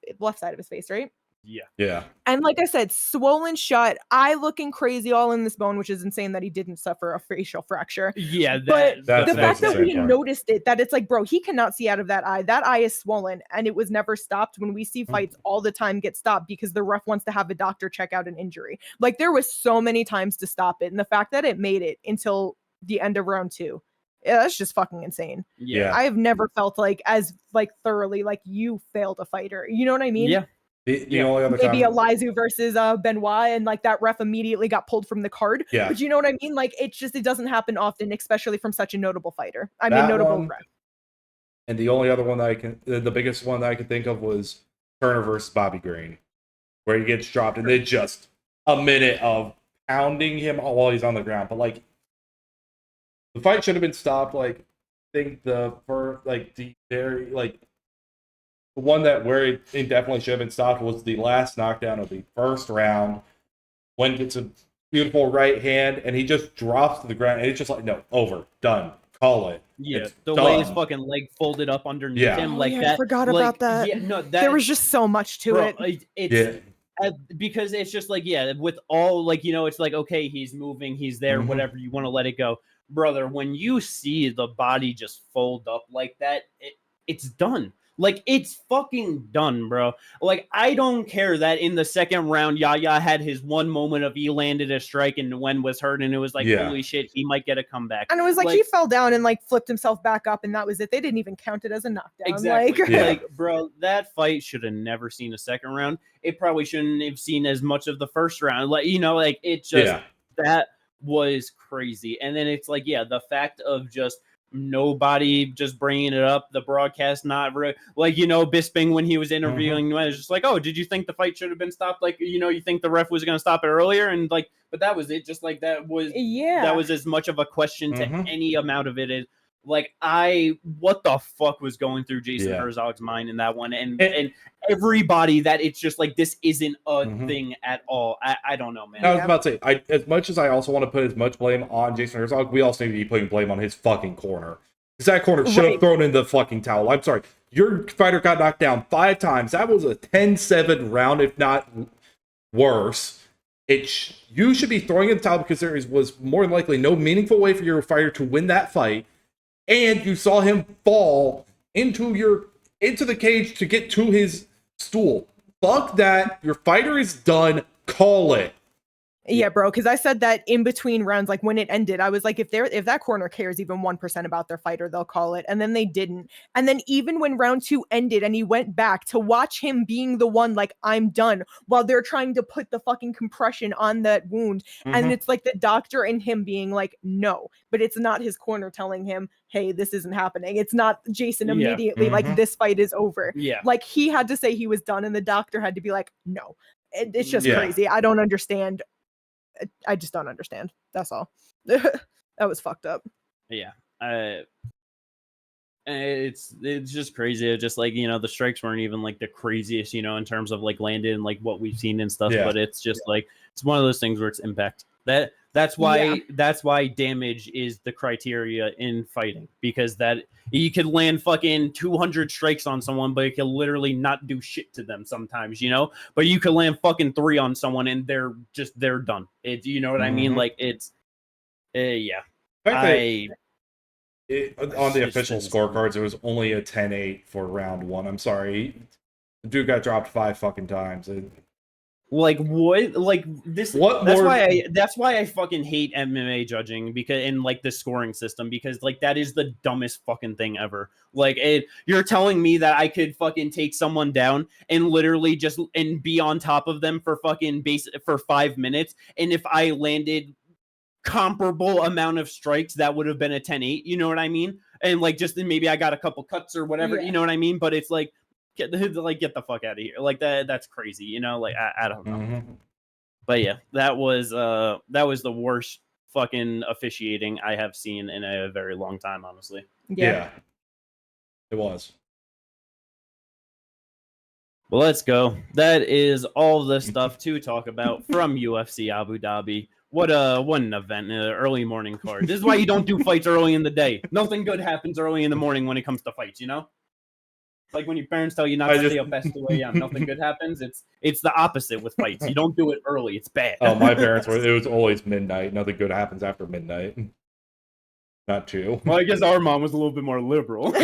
face, right? Yeah. Yeah. And like I said, swollen shut, eye looking crazy all in this bone, which is insane that he didn't suffer a facial fracture. Yeah. But that's the fact that we part. noticed it, that it's like, bro, he cannot see out of that eye is swollen, and it was never stopped. When we see fights all the time get stopped because the ref wants to have a doctor check out an injury. Like, there was so many times to stop it. And the fact that it made it until the end of round 2, yeah, that's just fucking insane. Yeah. I have never felt like as like thoroughly like you failed a fighter. You know what I mean? Yeah. The only other Maybe time, Elizu versus Benoit, and like that ref immediately got pulled from the card. Yeah. But you know what I mean? Like, it doesn't happen often, especially from such a notable fighter. Notable ref. And the only other one that the biggest one that I could think of was Turner versus Bobby Green, where he gets dropped and then just a minute of pounding him while he's on the ground. But like, the fight should have been stopped. Like, I think the one that where it definitely should have been stopped was the last knockdown of the first round. When gets a beautiful right hand and he just drops to the ground and it's just like, no, over, done, call it. Yeah, it's the done. way his fucking leg folded up underneath him like that. I forgot about that. Yeah, no, there was just so much to it. It's because it's just like, with all, like, it's like, okay, he's moving, he's there, whatever, you want to let it go. Brother, when you see the body just fold up like that, it's done. Like, it's fucking done, bro. Like, I don't care that in the second round, Yaya had his one moment of he landed a strike and Nguyen was hurt, and it was like, holy shit, he might get a comeback. And it was like he fell down and like flipped himself back up, and that was it. They didn't even count it as a knockdown. Exactly. Like, bro, that fight should have never seen a second round. It probably shouldn't have seen as much of the first round. Like, it just, that was crazy. And then it's like, the fact of just nobody just bringing it up, the broadcast not like, Bisping when he was interviewing was just like, oh, did you think the fight should have been stopped? Like, you think the ref was going to stop it earlier? And like, but that was it. Just like that was as much of a question to any amount of it is like, what the fuck was going through Jason Herzog's mind in that one? And everybody that it's just like, this isn't a thing at all. I don't know, man. I was about to say, as much as I also want to put as much blame on Jason Herzog, we also need to be putting blame on his fucking corner. Because that corner should have thrown in the fucking towel. I'm sorry. Your fighter got knocked down 5 times. That was a 10-7 round, if not worse. You should be throwing in the towel because there was more than likely no meaningful way for your fighter to win that fight. And you saw him fall into the cage to get to his stool. Fuck that. Your fighter is done. Call it. Yeah, bro, because I said that in between rounds, like when it ended, I was like, if that corner cares even 1% about their fighter, they'll call it. And then they didn't. And then even when round 2 ended and he went back, to watch him being the one like, I'm done, while they're trying to put the fucking compression on that wound. And it's like the doctor and him being like, no, but it's not his corner telling him, hey, this isn't happening. It's not Jason immediately like, this fight is over. Yeah. Like, he had to say he was done and the doctor had to be like, no. It's just crazy. I don't understand. I just don't understand. That's all. That was fucked up. Yeah. It's just crazy. It's just like, the strikes weren't even like the craziest, in terms of like landed and like what we've seen and stuff. But it's just like, it's one of those things where it's impact. That's why damage is the criteria in fighting, because that you could land fucking 200 strikes on someone, but it can literally not do shit to them sometimes, but you could land fucking 3 on someone and they're done. It's, you know what I mean? Like, it's, On the official scorecards, it was only a 10-8 for round 1. I'm sorry. The dude got dropped 5 fucking times. Like what? Like this? What that's more? That's why I fucking hate MMA judging because in like the scoring system because like that is the dumbest fucking thing ever. Like you're telling me that I could fucking take someone down and literally just and be on top of them for fucking for 5 minutes, and if I landed comparable amount of strikes, that would have been a 10-8. You know what I mean? And like just maybe I got a couple cuts or whatever. Yeah. You know what I mean? But it's like. Get the fuck out of here. Like that's crazy, you know? Like I don't know. Mm-hmm. But yeah, that was the worst fucking officiating I have seen in a very long time, honestly. Yeah. It was. Well, let's go. That is all the stuff to talk about from UFC Abu Dhabi. What an event, early morning card. This is why you don't do fights early in the day. Nothing good happens early in the morning when it comes to fights, you know? It's like when your parents tell you not to stay up past 2 a.m. Nothing good happens. It's the opposite with fights. You don't do it early. It's bad. Oh, my parents were. It was always midnight. Nothing good happens after midnight. Not 2. Well, I guess our mom was a little bit more liberal. But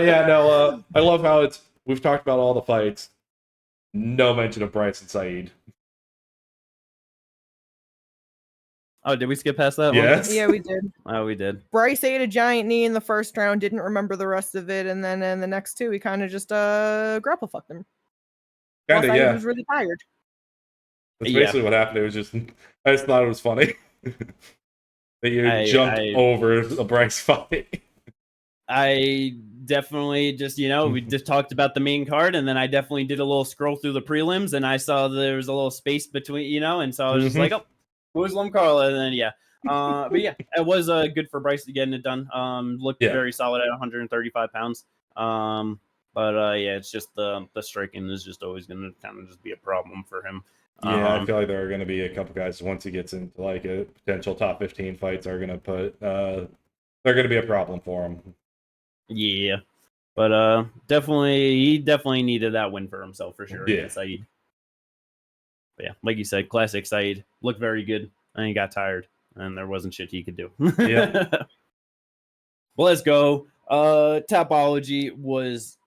yeah, no. I love how we've talked about all the fights. No mention of Bryce and Saeed. Oh, did we skip past that Yes. one? Yeah, we did. Oh, we did. Bryce ate a giant knee in the first round, didn't remember the rest of it, and then in the next 2, he kind of just grapple fucked him. Kind of, yeah. He was really tired. That's basically what happened. It was just, I just thought it was funny that you jumped over the Bryce fight. I definitely just, we just talked about the main card, and then I definitely did a little scroll through the prelims, and I saw there was a little space between, and so I was just like, oh, Muslim Carla, and then but yeah, it was good for Bryce to getting it done. Looked very solid at 135 pounds. But yeah, it's just the striking is just always going to kind of just be a problem for him. Yeah, I feel like there are going to be a couple guys once he gets into like a potential top 15 fights are going to put they're going to be a problem for him. Yeah, but he definitely needed that win for himself for sure. Yeah, Saeed. But yeah, like you said, classic Saeed looked very good, and he got tired, and there wasn't shit he could do. Yeah. Well, let's go. Tapology was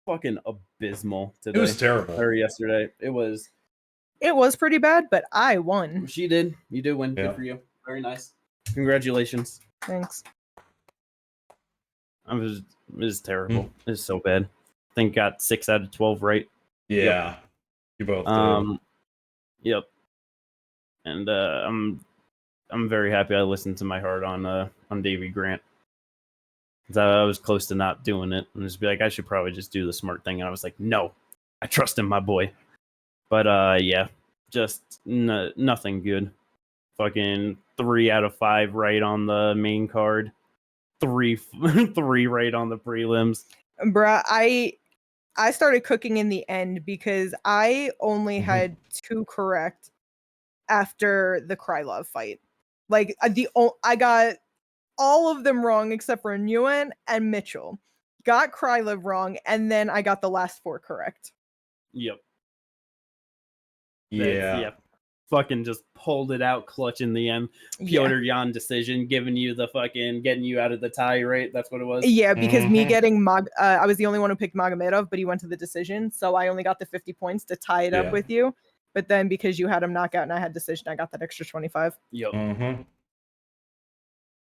fucking abysmal today. It was terrible. Or yesterday. It was pretty bad, but I won. She did. You did win. Yeah. Good for you. Very nice. Congratulations. Thanks. It was terrible. It was so bad. I think got 6 out of 12 right. Yeah. Yep. You both did. Yep. And I'm very happy I listened to my heart on Davey Grant. I was close to not doing it and just be like, I should probably just do the smart thing. And I was like, no, I trust in my boy. But yeah, just nothing good. Fucking 3 out of 5 right on the main card. 3 right on the prelims. Bruh, I started cooking in the end because I only had 2 correct after the Krylov fight. Like I got all of them wrong except for Nguyen and Mitchell. Got Krylov wrong, and then I got the last 4 correct. Yep. Yeah. Fucking just pulled it out clutch in the end. Petr Yan decision, getting you out of the tie, right? That's what it was. Yeah, because me getting I was the only one who picked Magomedov, but he went to the decision, so I only got the 50 points to tie it up with you. But then because you had him knockout and I had decision, I got that extra 25. Yep. Mm-hmm.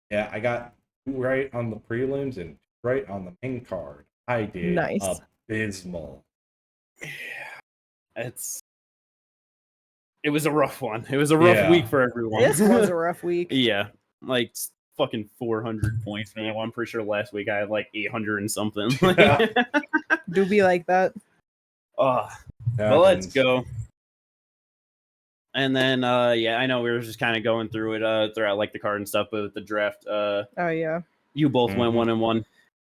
Yeah, I got 2 right on the prelims and right on the main card. I did abysmal. Yeah. It was a rough one. It was a rough week for everyone. This was a rough week. Yeah. Like fucking 400 points, man. I'm pretty sure last week I had like 800 and something. Do be like that. Well, let's go. And then, I know we were just kind of going through it throughout like the card and stuff, but with the draft, you both went 1-1.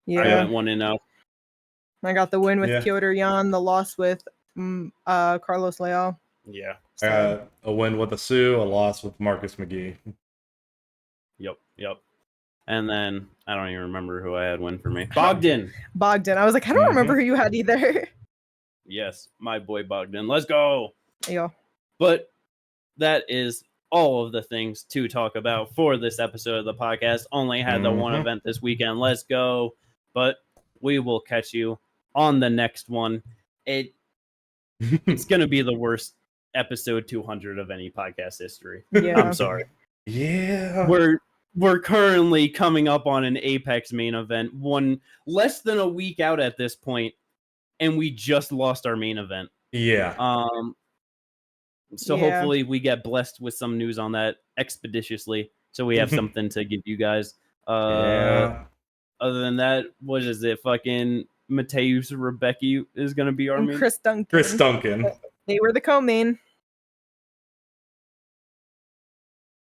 Yeah, I went 1-0. I got the win with Petr Yan, the loss with Carlos Leal. Yeah, a win with a Sioux, a loss with Marcus McGhee. Yep. And then I don't even remember who I had win for me. Bogdan. I was like, I don't remember who you had either. Yes, my boy Bogdan. Let's go. Yeah. But that is all of the things to talk about for this episode of the podcast. Only had the one event this weekend. Let's go. But we will catch you on the next one. It's going to be the worst episode 200 of any podcast history. Yeah. I'm sorry. Yeah. We're currently coming up on an Apex main event, less than a week out at this point, and we just lost our main event. Yeah. So hopefully we get blessed with some news on that expeditiously, so we have something to give you guys. Yeah. Other than that, what is it? Fucking Mateusz Rebecki is going to be our And main. Chris Duncan. Chris Duncan. They were the co-main.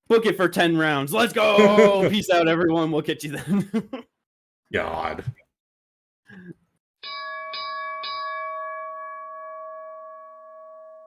Book it for 10 rounds. Let's go. Peace out, everyone. We'll catch you then. God.